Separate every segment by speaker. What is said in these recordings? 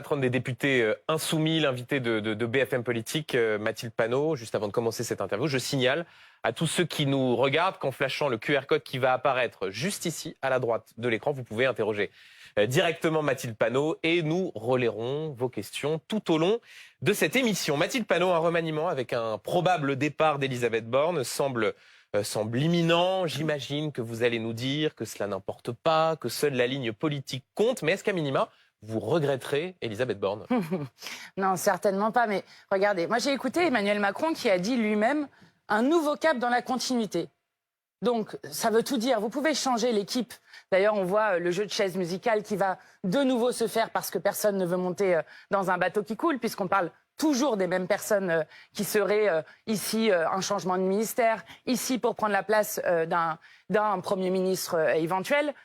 Speaker 1: patronne des députés insoumis, l'invitée de BFM Politique, Mathilde Panot. Juste avant de commencer cette interview, je signale à tous ceux qui nous regardent qu'en flashant le QR code qui va apparaître juste ici, à la droite de l'écran, vous pouvez interroger directement Mathilde Panot et nous relayerons vos questions tout au long de cette émission. Mathilde Panot, un remaniement avec un probable départ d'Elisabeth Borne semble imminent. J'imagine que vous allez nous dire que cela n'importe pas, que seule la ligne politique compte. Mais est-ce qu'à minima, vous regretterez Elisabeth Borne?
Speaker 2: Non, certainement pas. Mais regardez, moi j'ai écouté Emmanuel Macron qui a dit lui-même un nouveau cap dans la continuité. Donc ça veut tout dire. Vous pouvez changer l'équipe. D'ailleurs, on voit le jeu de chaises musicales qui va de nouveau se faire parce que personne ne veut monter dans un bateau qui coule, puisqu'on parle toujours des mêmes personnes qui seraient ici un changement de ministère, ici pour prendre la place d'un Premier ministre éventuel.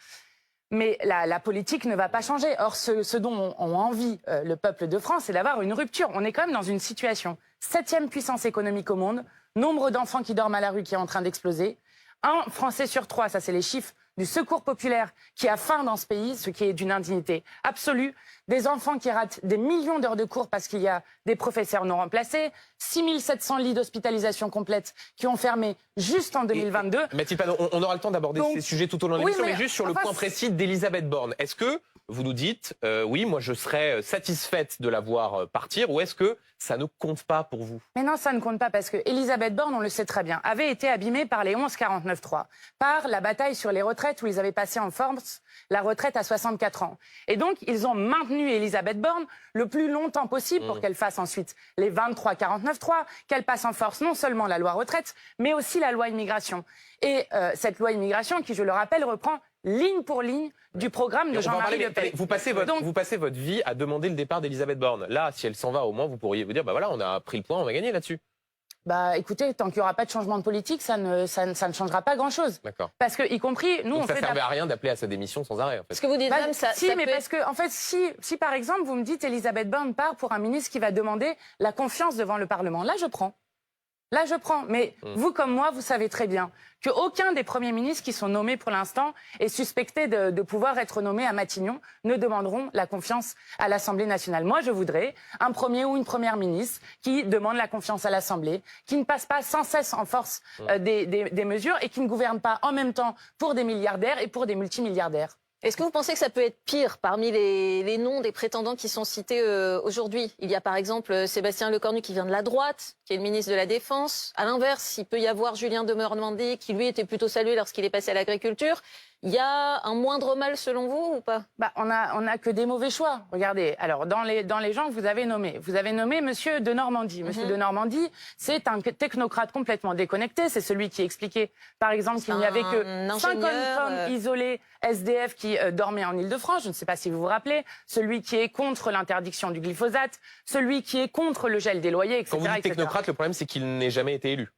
Speaker 2: Mais la politique ne va pas changer. Or, ce dont ont envie le peuple de France, c'est d'avoir une rupture. On est quand même dans une situation 7e puissance économique au monde, nombre d'enfants qui dorment à la rue qui est en train d'exploser, un Français sur 3, ça c'est les chiffres du Secours populaire, qui a faim dans ce pays, ce qui est d'une indignité absolue, des enfants qui ratent des millions d'heures de cours parce qu'il y a des professeurs non remplacés, 6700 lits d'hospitalisation complète qui ont fermé juste en 2022.
Speaker 1: Mathilde Panot, on aura le temps d'aborder ces sujets tout au long de l'émission, mais juste sur le point précis d'Elisabeth Borne. Est-ce que vous nous dites, oui, moi je serais satisfaite de la voir partir, ou est-ce que ça ne compte pas pour vous?
Speaker 2: Mais non, ça ne compte pas, parce que Elisabeth Borne, on le sait très bien, avait été abîmée par les 11-49-3, par la bataille sur les retraites où ils avaient passé en force la retraite à 64 ans. Et donc, ils ont maintenu Elisabeth Borne le plus longtemps possible pour qu'elle fasse ensuite les 23-49-3, qu'elle passe en force non seulement la loi retraite, mais aussi la loi immigration. Et cette loi immigration qui, je le rappelle, reprend ligne pour ligne du programme de Jean-Marie Le Pen.
Speaker 1: Vous passez votre vie à demander le départ d'Elisabeth Borne. Là, si elle s'en va, au moins, vous pourriez vous dire, bah voilà, on a pris le point, on va gagner là-dessus.
Speaker 2: Bah, écoutez, tant qu'il n'y aura pas de changement de politique, ça ne changera pas grand-chose.
Speaker 1: D'accord.
Speaker 2: Parce que, y compris, nous,
Speaker 1: donc ça ne servait à rien d'appeler à sa démission sans arrêt, en fait.
Speaker 3: Ce que vous dites,
Speaker 2: bah,
Speaker 3: ça
Speaker 2: mais parce que, en fait, si par exemple, vous me dites Elisabeth Borne part pour un ministre qui va demander la confiance devant le Parlement, là, je prends. Là, je prends. Mais vous, comme moi, vous savez très bien qu'aucun des premiers ministres qui sont nommés pour l'instant et suspectés de pouvoir être nommés à Matignon ne demanderont la confiance à l'Assemblée nationale. Moi, je voudrais un premier ou une première ministre qui demande la confiance à l'Assemblée, qui ne passe pas sans cesse en force des mesures et qui ne gouverne pas en même temps pour des milliardaires et pour des multimilliardaires.
Speaker 3: Est-ce que vous pensez que ça peut être pire parmi les noms des prétendants qui sont cités aujourd'hui? Il y a par exemple Sébastien Lecornu qui vient de la droite, qui est le ministre de la Défense. À l'inverse, il peut y avoir Julien Denormandie qui lui était plutôt salué lorsqu'il est passé à l'agriculture. Il y a un moindre mal selon vous ou pas?
Speaker 2: Bah, on a que des mauvais choix. Regardez, alors dans les gens que vous avez nommé Monsieur Denormandie. Monsieur Denormandie, c'est un technocrate complètement déconnecté. C'est celui qui expliquait, par exemple, qu'il n'y avait que 50 hommes isolés SDF qui dormaient en Île-de-France. Je ne sais pas si vous vous rappelez. Celui qui est contre l'interdiction du glyphosate, celui qui est contre le gel des loyers, etc.
Speaker 1: Quand vous dites technocrate, le problème c'est qu'il n'ait jamais été élu.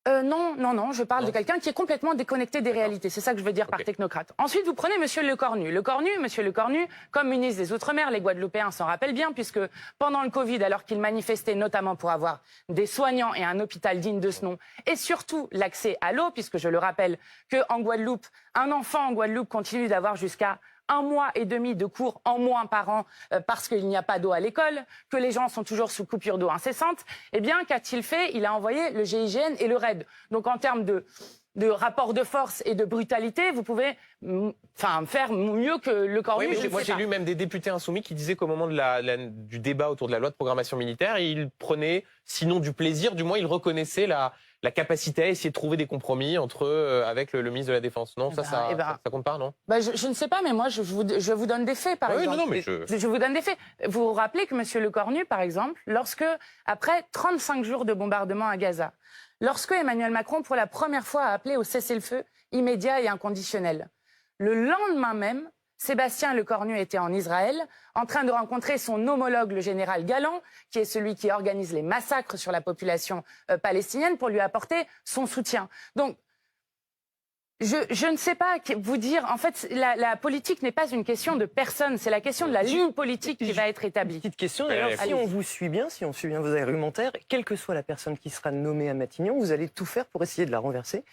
Speaker 2: Non, je parle de quelqu'un qui est complètement déconnecté des réalités. C'est ça que je veux dire par technocrate. Ensuite, vous prenez Monsieur Lecornu. Monsieur Lecornu, comme ministre des Outre-mer, les Guadeloupéens s'en rappellent bien, puisque pendant le Covid, alors qu'il manifestait notamment pour avoir des soignants et un hôpital digne de ce nom, et surtout l'accès à l'eau, puisque je le rappelle qu'en Guadeloupe, un enfant en Guadeloupe continue d'avoir jusqu'à 1 mois et demi de cours en moins par an parce qu'il n'y a pas d'eau à l'école, que les gens sont toujours sous coupure d'eau incessante, eh bien, qu'a-t-il fait? Il a envoyé le GIGN et le RAID. Donc, en termes de rapport de force et de brutalité, vous pouvez faire mieux que Lecornu.
Speaker 1: Oui, mais moi, j'ai lu même des députés insoumis qui disaient qu'au moment du débat autour de la loi de programmation militaire, ils prenaient, sinon du plaisir, du moins, ils reconnaissaient la capacité à essayer de trouver des compromis avec le ministre de la Défense. Non, ça compte pas, non?
Speaker 2: Je ne sais pas, mais moi, je vous donne des faits, par exemple.
Speaker 1: Non, mais
Speaker 2: je vous donne des faits. Vous vous rappelez que M. Lecornu, par exemple, après 35 jours de bombardement à Gaza, lorsque Emmanuel Macron, pour la première fois, a appelé au cessez-le-feu immédiat et inconditionnel, le lendemain même, Sébastien Lecornu était en Israël, en train de rencontrer son homologue, le général Galland, qui est celui qui organise les massacres sur la population palestinienne, pour lui apporter son soutien. Donc, je ne sais pas vous dire. En fait, la politique n'est pas une question de personne, c'est la question de la ligne politique qui va être établie.
Speaker 4: Petite question, d'ailleurs, si on vous suit bien, si on suit bien vos argumentaires, quelle que soit la personne qui sera nommée à Matignon, vous allez tout faire pour essayer de la renverser?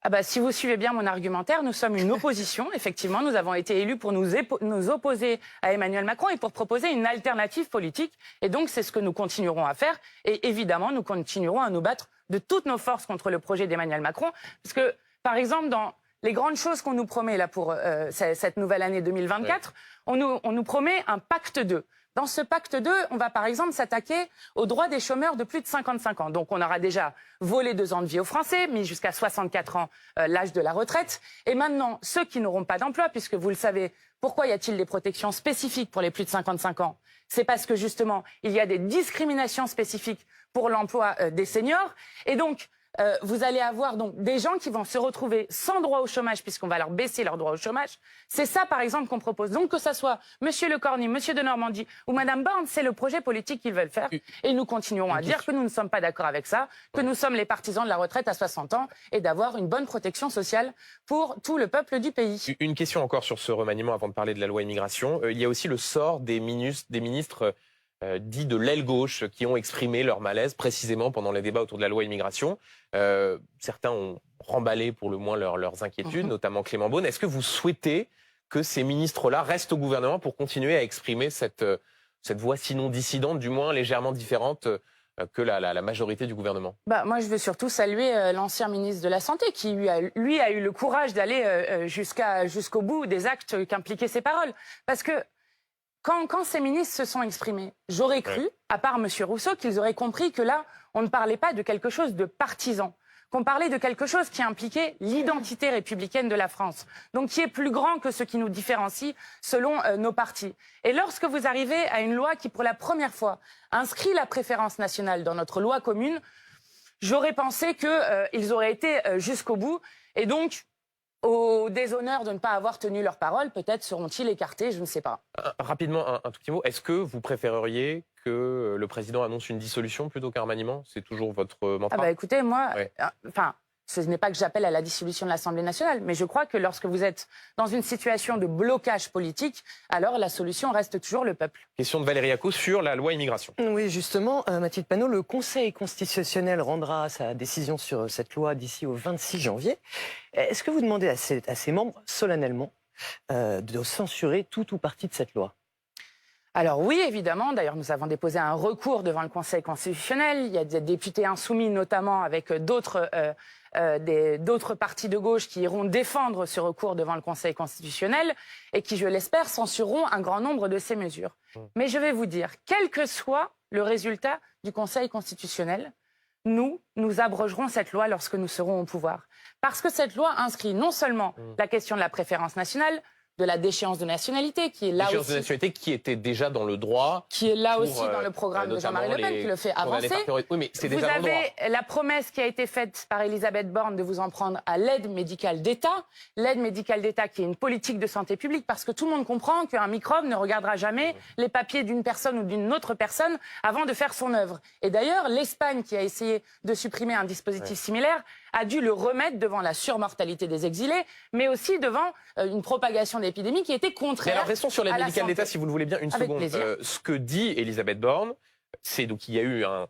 Speaker 2: Ah bah, si vous suivez bien mon argumentaire, nous sommes une opposition. Effectivement, nous avons été élus pour nous opposer à Emmanuel Macron et pour proposer une alternative politique. Et donc, c'est ce que nous continuerons à faire. Et évidemment, nous continuerons à nous battre de toutes nos forces contre le projet d'Emmanuel Macron. Parce que, par exemple, dans les grandes choses qu'on nous promet là pour cette nouvelle année 2024, on nous promet un pacte 2. Dans ce pacte 2, on va par exemple s'attaquer aux droits des chômeurs de plus de 55 ans. Donc on aura déjà volé 2 ans de vie aux Français, mis jusqu'à 64 ans l'âge de la retraite. Et maintenant, ceux qui n'auront pas d'emploi, puisque vous le savez, pourquoi y a-t-il des protections spécifiques pour les plus de 55 ans? C'est parce que justement, il y a des discriminations spécifiques pour l'emploi des seniors. Et donc, vous allez avoir donc des gens qui vont se retrouver sans droit au chômage puisqu'on va leur baisser leur droit au chômage. C'est ça, par exemple, qu'on propose. Donc, que ça soit Monsieur Le Cornu, Monsieur de Normandie ou Madame Borne, c'est le projet politique qu'ils veulent faire. Et nous continuerons à dire que nous ne sommes pas d'accord avec ça, que nous sommes les partisans de la retraite à 60 ans et d'avoir une bonne protection sociale pour tout le peuple du pays.
Speaker 1: Une question encore sur ce remaniement avant de parler de la loi immigration. Il y a aussi le sort des ministres dits de l'aile gauche qui ont exprimé leur malaise précisément pendant les débats autour de la loi immigration. Certains ont remballé pour le moins leurs inquiétudes, notamment Clément Beaune. Est-ce que vous souhaitez que ces ministres-là restent au gouvernement pour continuer à exprimer cette voix sinon dissidente, du moins légèrement différente que la majorité du gouvernement?
Speaker 2: Moi, je veux surtout saluer l'ancien ministre de la Santé qui, lui, a eu le courage d'aller jusqu'au bout des actes qu'impliquaient ses paroles. Parce que quand ces ministres se sont exprimés, j'aurais cru, à part M. Rousseau, qu'ils auraient compris que là, on ne parlait pas de quelque chose de partisan, qu'on parlait de quelque chose qui impliquait l'identité républicaine de la France, donc qui est plus grand que ce qui nous différencie selon nos partis. Et lorsque vous arrivez à une loi qui, pour la première fois, inscrit la préférence nationale dans notre loi commune, j'aurais pensé qu'ils auraient été jusqu'au bout. Et donc, au déshonneur de ne pas avoir tenu leur parole, peut-être seront-ils écartés, je ne sais pas.
Speaker 1: Rapidement, un tout petit mot. Est-ce que vous préféreriez que le président annonce une dissolution plutôt qu'un remaniement? C'est toujours votre mantra?
Speaker 2: Écoutez, moi, ce n'est pas que j'appelle à la dissolution de l'Assemblée nationale, mais je crois que lorsque vous êtes dans une situation de blocage politique, alors la solution reste toujours le peuple.
Speaker 1: Question de Valérie Acco sur la loi immigration.
Speaker 4: Oui, justement, Mathilde Panot, le Conseil constitutionnel rendra sa décision sur cette loi d'ici au 26 janvier. Est-ce que vous demandez à ses membres, solennellement, de censurer tout ou partie de cette loi?
Speaker 2: Alors oui, évidemment. D'ailleurs, nous avons déposé un recours devant le Conseil constitutionnel. Il y a des députés insoumis, notamment avec d'autres partis de gauche qui iront défendre ce recours devant le Conseil constitutionnel et qui, je l'espère, censureront un grand nombre de ces mesures. Mais je vais vous dire, quel que soit le résultat du Conseil constitutionnel, nous abrogerons cette loi lorsque nous serons au pouvoir. Parce que cette loi inscrit non seulement la question de la préférence nationale, de la déchéance de nationalité, qui est là aussi... de nationalité
Speaker 1: qui était déjà dans le droit...
Speaker 2: Qui est là aussi dans le programme de Jean-Marie Le Pen, qui le fait avancer.
Speaker 1: Oui, mais c'est
Speaker 2: vous
Speaker 1: déjà
Speaker 2: avez la promesse qui a été faite par Elisabeth Borne de vous en prendre à l'aide médicale d'État. L'aide médicale d'État qui est une politique de santé publique, parce que tout le monde comprend qu'un microbe ne regardera jamais les papiers d'une personne ou d'une autre personne avant de faire son œuvre. Et d'ailleurs, l'Espagne, qui a essayé de supprimer un dispositif similaire, a dû le remettre devant la surmortalité des exilés, mais aussi devant une propagation d'épidémie qui était contraire.
Speaker 1: Mais alors restons sur l'aide médicale d'État, si vous le voulez bien, une seconde. Ce que dit Elisabeth Borne, c'est donc qu'il y a eu un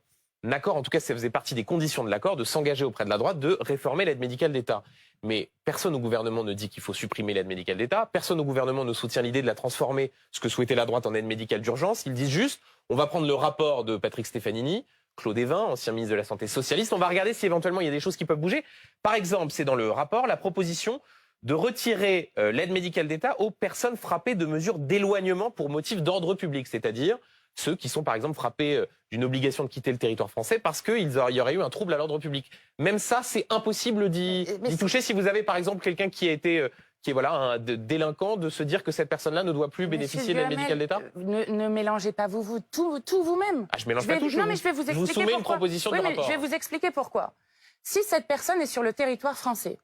Speaker 1: accord, en tout cas ça faisait partie des conditions de l'accord, de s'engager auprès de la droite de réformer l'aide médicale d'État. Mais personne au gouvernement ne dit qu'il faut supprimer l'aide médicale d'État, personne au gouvernement ne soutient l'idée de la transformer, ce que souhaitait la droite, en aide médicale d'urgence. Ils disent juste, on va prendre le rapport de Patrick Stefanini, Claude Évin, ancien ministre de la Santé socialiste. On va regarder si éventuellement il y a des choses qui peuvent bouger. Par exemple, c'est dans le rapport la proposition de retirer l'aide médicale d'État aux personnes frappées de mesures d'éloignement pour motif d'ordre public, c'est-à-dire ceux qui sont par exemple frappés d'une obligation de quitter le territoire français parce qu'il y aurait eu un trouble à l'ordre public. Même ça, c'est impossible d'y toucher si vous avez par exemple quelqu'un qui a été... qui est un délinquant, de se dire que cette personne-là ne doit plus bénéficier de l'aide médicale d'État?
Speaker 2: Ne mélangez pas tout vous-même.
Speaker 1: Je mélange pas tout.
Speaker 2: Non, mais je vais vous expliquer
Speaker 1: vous soumets une proposition de rapport.
Speaker 2: Je vais vous expliquer pourquoi. Si cette personne est sur le territoire français,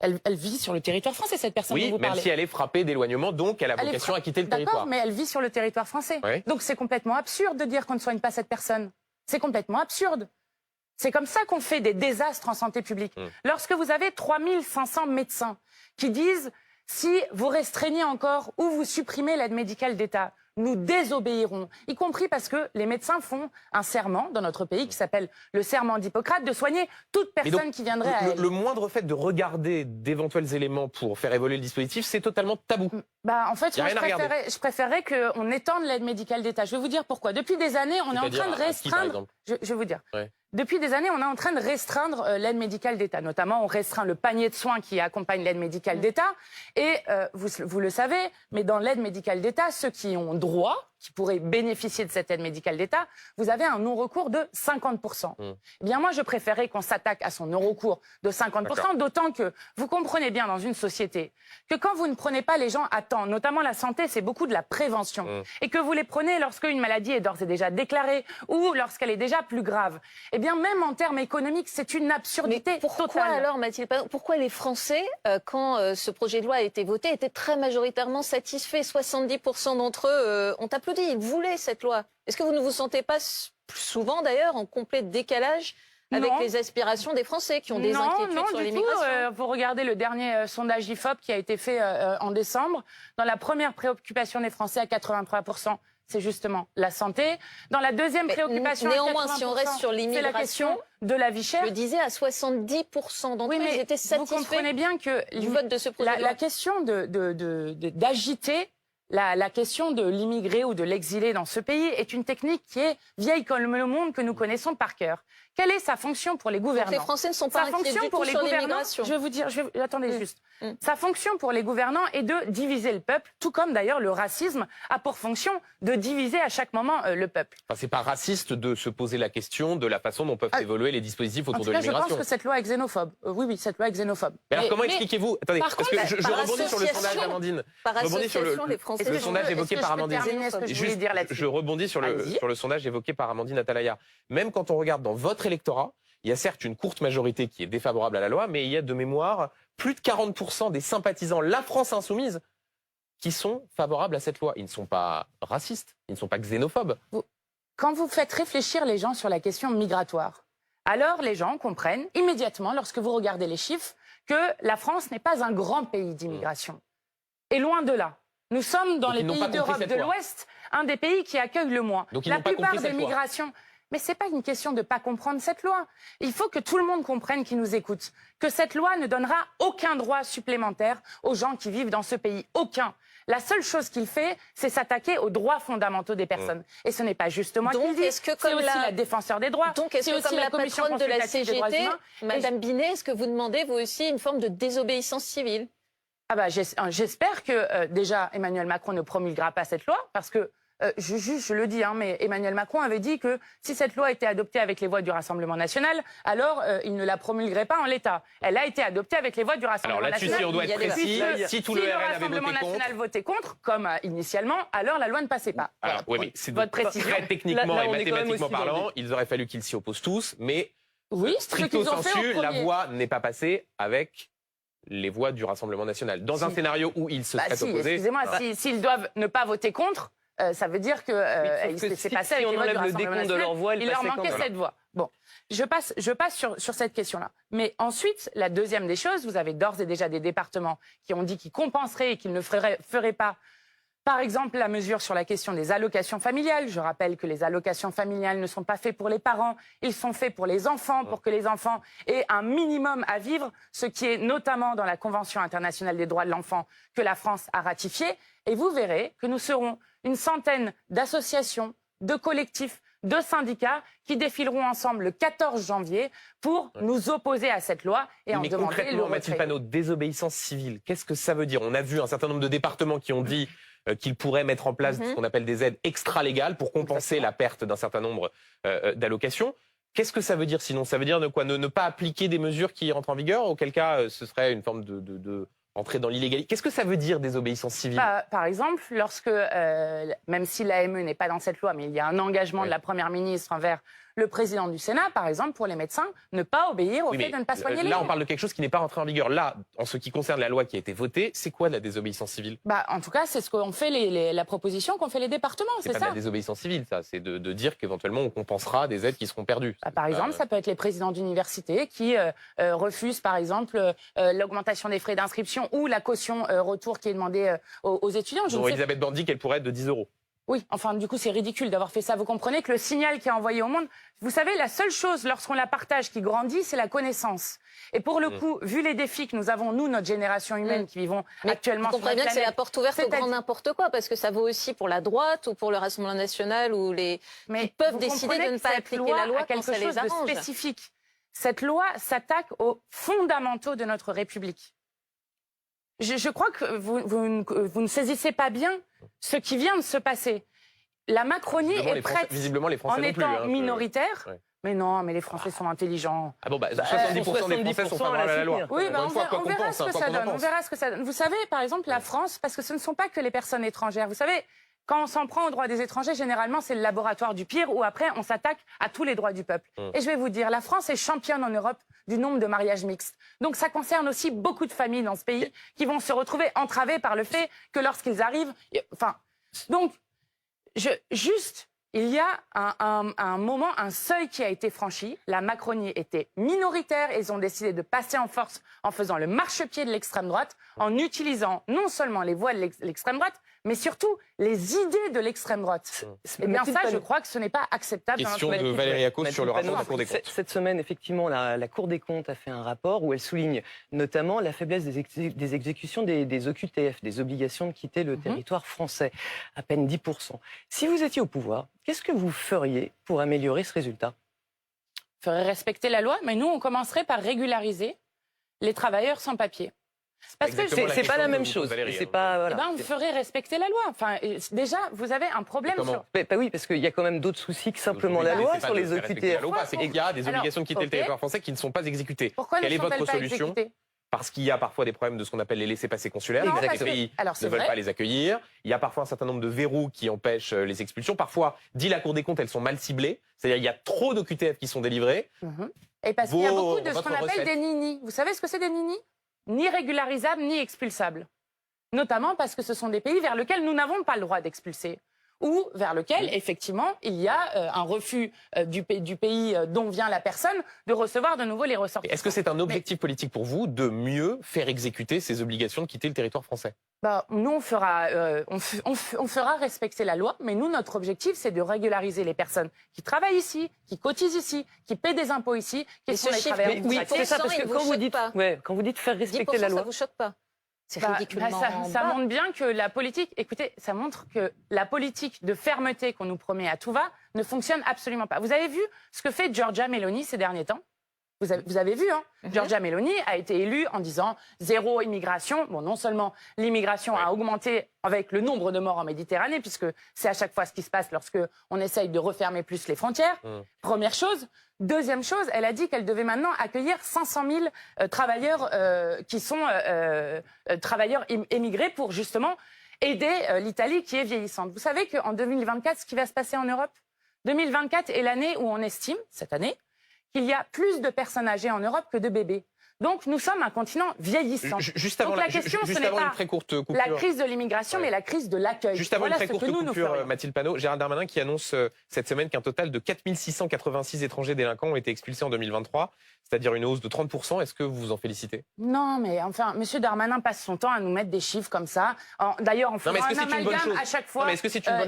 Speaker 2: elle vit sur le territoire français, cette personne dont vous parlez.
Speaker 1: Oui, même si elle est frappée d'éloignement, donc elle a vocation à quitter le territoire.
Speaker 2: D'accord, mais elle vit sur le territoire français. Oui. Donc c'est complètement absurde de dire qu'on ne soigne pas cette personne. C'est complètement absurde. C'est comme ça qu'on fait des désastres en santé publique. Lorsque vous avez 3500 médecins qui disent si vous restreignez encore ou vous supprimez l'aide médicale d'État, nous désobéirons, y compris parce que les médecins font un serment dans notre pays qui s'appelle le serment d'Hippocrate de soigner toute personne qui viendrait à elle.
Speaker 1: Le moindre fait de regarder d'éventuels éléments pour faire évoluer le dispositif, c'est totalement tabou.
Speaker 2: En fait, moi, je préférerais qu'on étende l'aide médicale d'État. Je vais vous dire pourquoi. Depuis des années, on est en train de restreindre... Je vais vous dire. Ouais. Depuis des années, on est en train de restreindre l'aide médicale d'État. Notamment, on restreint le panier de soins qui accompagne l'aide médicale d'État. Et vous le savez, mais dans l'aide médicale d'État, ceux qui ont droit, qui pourraient bénéficier de cette aide médicale d'État, vous avez un non-recours de 50%. Eh bien, moi, je préférais qu'on s'attaque à son non-recours de 50%, d'autant que vous comprenez bien dans une société que quand vous ne prenez pas les gens à temps, notamment la santé, c'est beaucoup de la prévention, et que vous les prenez lorsqu'une maladie est d'ores et déjà déclarée ou lorsqu'elle est déjà plus grave, eh bien, même en termes économiques, c'est une absurdité
Speaker 3: pourquoi
Speaker 2: totale.
Speaker 3: Alors, Mathilde, pourquoi les Français, quand ce projet de loi a été voté, étaient très majoritairement satisfaits? 70% d'entre eux ont applaudi. Ils voulaient cette loi. Est-ce que vous ne vous sentez pas plus souvent, d'ailleurs, en complet décalage avec les aspirations des Français qui ont des inquiétudes sur l'immigration?
Speaker 2: Vous regardez le dernier sondage IFOP qui a été fait en décembre. Dans la première préoccupation des Français à 83%, c'est justement la santé. Dans la deuxième préoccupation,
Speaker 3: néanmoins, si on reste sur l'immigration,
Speaker 2: de la vie chère.
Speaker 3: Je disais à 70% d'entre eux, ils étaient satisfaits.
Speaker 2: Vous comprenez bien que
Speaker 3: du vote de ce projet de loi.
Speaker 2: La question d'agiter la question de l'immigré ou de l'exilé dans ce pays est une technique qui est vieille comme le monde, que nous connaissons par cœur. Quelle est sa fonction pour les gouvernants?
Speaker 3: Les Français ne sont pas inquiets du tout sur l'immigration.
Speaker 2: Je vais vous dire, attendez juste. Sa fonction pour les gouvernants est de diviser le peuple, tout comme d'ailleurs le racisme a pour fonction de diviser à chaque moment le peuple.
Speaker 1: Enfin, c'est pas raciste de se poser la question de la façon dont peuvent évoluer les dispositifs autour de l'immigration.
Speaker 2: Je pense que cette loi est xénophobe. Oui, cette loi est xénophobe.
Speaker 1: Mais alors comment expliquez-vous? Attendez, parce que je rebondis sur le sondage d'Amandine.
Speaker 3: Par association, les Français.
Speaker 1: Le sondage évoqué par Amandine. Je rebondis sur le sondage évoqué par Amandine Atalaya. Même quand on regarde dans votre électorat, il y a certes une courte majorité qui est défavorable à la loi, mais il y a de mémoire plus de 40% des sympathisants La France Insoumise qui sont favorables à cette loi. Ils ne sont pas racistes, ils ne sont pas xénophobes.
Speaker 2: Quand vous faites réfléchir les gens sur la question migratoire, alors les gens comprennent immédiatement, lorsque vous regardez les chiffres, que la France n'est pas un grand pays d'immigration. Et loin de là. Nous sommes dans les pays d'Europe de l'Ouest, un des pays qui accueille le moins. La plupart des migrations... Mais ce n'est pas une question de ne pas comprendre cette loi. Il faut que tout le monde comprenne, qui nous écoute, que cette loi ne donnera aucun droit supplémentaire aux gens qui vivent dans ce pays. Aucun. La seule chose qu'il fait, c'est s'attaquer aux droits fondamentaux des personnes. Et ce n'est pas juste moi qui le dis, c'est aussi la défenseur des droits.
Speaker 3: Donc est-ce que comme la patronne de la CGT, Madame Binet, est-ce que vous demandez vous aussi une forme de désobéissance civile?
Speaker 2: J'espère que déjà Emmanuel Macron ne promulguera pas cette loi, parce que je le dis, mais Emmanuel Macron avait dit que si cette loi était adoptée avec les voix du Rassemblement national, alors il ne la promulguerait pas en l'état. Elle a été adoptée avec les voix du Rassemblement national.
Speaker 1: Alors là-dessus, si on doit être précis, si tout le RN avait
Speaker 2: Rassemblement national votait contre, comme initialement, alors la loi ne passait pas.
Speaker 1: Alors oui, mais c'est votre précision. Très techniquement et mathématiquement parlant, il aurait fallu qu'ils s'y opposent tous, mais stricto sensu, la voix n'est pas passée avec les voix du Rassemblement national. Dans un scénario où ils se seraient opposés...
Speaker 2: Excusez-moi, s'ils doivent ne pas voter contre... ça veut dire que c'est passé avec les voix du Rassemblement national. Il leur manquait cette voix. Bon, je passe sur cette question-là. Mais ensuite, la deuxième des choses, vous avez d'ores et déjà des départements qui ont dit qu'ils compenseraient et qu'ils ne feraient pas, par exemple, la mesure sur la question des allocations familiales. Je rappelle que les allocations familiales ne sont pas faites pour les parents, ils sont faits pour les enfants, pour que les enfants aient un minimum à vivre, ce qui est notamment dans la Convention internationale des droits de l'enfant que la France a ratifiée. Et vous verrez que nous serons une centaine d'associations, de collectifs, de syndicats qui défileront ensemble le 14 janvier pour nous opposer à cette loi et en demander le retrait.
Speaker 1: Concrètement, Mathilde Panot, désobéissance civile, qu'est-ce que ça veut dire? On a vu un certain nombre de départements qui ont dit qu'ils pourraient mettre en place ce qu'on appelle des aides extra-légales pour compenser la perte d'un certain nombre d'allocations. Qu'est-ce que ça veut dire sinon? Ça veut dire quoi? Ne pas appliquer des mesures qui entrent en vigueur? Auquel cas, ce serait une forme de entrer dans l'illégalité. Qu'est-ce que ça veut dire, désobéissance civile?
Speaker 2: Par exemple, lorsque, même si l'AME n'est pas dans cette loi, mais il y a un engagement de la Première ministre envers le président du Sénat, par exemple, pour les médecins, ne pas obéir au fait de ne pas soigner les gens.
Speaker 1: Là, on parle de quelque chose qui n'est pas rentré en vigueur. Là, en ce qui concerne la loi qui a été votée, c'est quoi la désobéissance civile?
Speaker 2: En tout cas, c'est ce qu'ont fait la proposition qu'ont fait les départements, c'est ça.
Speaker 1: C'est pas de la désobéissance civile, ça. C'est de dire qu'éventuellement, on compensera des aides qui seront perdues.
Speaker 2: Par exemple, ça peut être les présidents d'université qui refusent, par exemple, l'augmentation des frais d'inscription ou la caution retour qui est demandée aux étudiants.
Speaker 1: Elisabeth Borne dit qu'elle pourrait être de 10 €.
Speaker 2: Oui, enfin, du coup, c'est ridicule d'avoir fait ça. Vous comprenez que le signal qui est envoyé au monde, vous savez, la seule chose, lorsqu'on la partage, qui grandit, c'est la connaissance. Et pour le coup, vu les défis que nous avons, nous, notre génération humaine, qui vivons actuellement sur la
Speaker 3: planète... Vous comprenez bien que c'est la porte ouverte au grand n'importe quoi, parce que ça vaut aussi pour la droite ou pour le Rassemblement national, ou qui peuvent décider de ne pas appliquer la loi quand ça les arrange.
Speaker 2: De spécifique. Cette loi s'attaque aux fondamentaux de notre République. Je crois que vous ne saisissez pas bien ce qui vient de se passer. La Macronie est prête,
Speaker 1: visiblement, les Français
Speaker 2: en
Speaker 1: non plus,
Speaker 2: étant minoritaire.
Speaker 1: Ouais.
Speaker 2: Mais non, mais les Français sont intelligents.
Speaker 1: Ah bon, 70% des Français sont favorables à la loi.
Speaker 2: Oui, on verra ce que ça donne. On verra ce que ça donne. Vous savez, par exemple, la France, parce que ce ne sont pas que les personnes étrangères. Vous savez, quand on s'en prend aux droits des étrangers, généralement, c'est le laboratoire du pire, où après, on s'attaque à tous les droits du peuple. Et je vais vous dire, la France est championne en Europe du nombre de mariages mixtes. Donc ça concerne aussi beaucoup de familles dans ce pays qui vont se retrouver entravées par le fait que lorsqu'ils arrivent... Enfin, donc, il y a un moment, un seuil qui a été franchi. La Macronie était minoritaire et ils ont décidé de passer en force en faisant le marchepied de l'extrême droite, en utilisant non seulement les voix de l'extrême droite, mais surtout les idées de l'extrême droite. Et bien ça, je crois que ce n'est pas acceptable.
Speaker 1: Question de Valérie Acos sur le rapport de la Cour des comptes.
Speaker 4: Cette semaine, effectivement, la Cour des comptes a fait un rapport où elle souligne notamment la faiblesse des exécutions des OQTF, des obligations de quitter le territoire français, à peine 10%. Si vous étiez au pouvoir, qu'est-ce que vous feriez pour améliorer ce résultat?
Speaker 2: Il faudrait respecter la loi, mais nous, on commencerait par régulariser les travailleurs sans papier.
Speaker 4: Parce que c'est pas la même chose. C'est pas, voilà.
Speaker 2: On ferait respecter la loi. Enfin, déjà, vous avez un problème sur...
Speaker 4: Oui, parce qu'il y a quand même d'autres soucis que simplement la loi sur les OQTF.
Speaker 1: C'est qu'il y a des obligations de quitter le territoire français qui ne sont pas exécutées.
Speaker 2: Pourquoi
Speaker 1: Quelle
Speaker 2: ne
Speaker 1: est votre
Speaker 2: sont-elles pas
Speaker 1: solution?
Speaker 2: exécutées?
Speaker 1: Parce qu'il y a parfois des problèmes de ce qu'on appelle les laissez-passer consulaires. Les pays ne veulent pas les accueillir. Il y a parfois un certain nombre de verrous qui empêchent les expulsions. Parfois, dit la Cour des comptes, elles sont mal ciblées. C'est-à-dire qu'il y a trop d'OQTF qui sont délivrés.
Speaker 2: Et parce qu'il y a beaucoup de ce qu'on appelle des ninis. Vous savez ce que c'est des ninis? Ni régularisables, ni expulsables. Notamment parce que ce sont des pays vers lesquels nous n'avons pas le droit d'expulser. Ou vers lequel, effectivement, il y a un refus du pays dont vient la personne de recevoir de nouveau les ressortissants.
Speaker 1: Est-ce que c'est un objectif politique pour vous de mieux faire exécuter ces obligations de quitter le territoire français?
Speaker 2: Nous, on fera respecter la loi, mais nous, notre objectif, c'est de régulariser les personnes qui travaillent ici, qui cotisent ici, qui paient des impôts ici, qui sont des travailleurs.
Speaker 4: Oui, c'est ça, parce que quand vous dites faire respecter la loi...
Speaker 3: Ça vous choque pas? C'est ridiculement
Speaker 2: ça montre bien que la politique, écoutez, ça montre que la politique de fermeté qu'on nous promet à tout va ne fonctionne absolument pas. Vous avez vu ce que fait Giorgia Meloni ces derniers temps? Vous avez vu, hein? Giorgia Meloni a été élue en disant zéro immigration. Bon, non seulement l'immigration a augmenté avec le nombre de morts en Méditerranée, puisque c'est à chaque fois ce qui se passe lorsque on essaye de refermer plus les frontières. Première chose. Deuxième chose, elle a dit qu'elle devait maintenant accueillir 500 000 travailleurs qui sont travailleurs émigrés pour justement aider l'Italie qui est vieillissante. Vous savez qu'en 2024, ce qui va se passer en Europe, 2024 est l'année où on estime, cette année, qu'il y a plus de personnes âgées en Europe que de bébés. Donc nous sommes un continent vieillissant.
Speaker 1: Juste avant,
Speaker 2: donc, la question, ce n'est pas
Speaker 1: une très courte coupure.
Speaker 2: La crise de l'immigration, mais la crise de l'accueil.
Speaker 1: Juste avant une très courte coupure, Mathilde Panot, Gérald Darmanin qui annonce cette semaine qu'un total de 4 686 étrangers délinquants ont été expulsés en 2023, c'est-à-dire une hausse de 30%. Est-ce que vous vous en félicitez?
Speaker 2: Non, mais enfin, M. Darmanin passe son temps à nous mettre des chiffres comme ça. D'ailleurs, on fait un amalgame à chaque fois.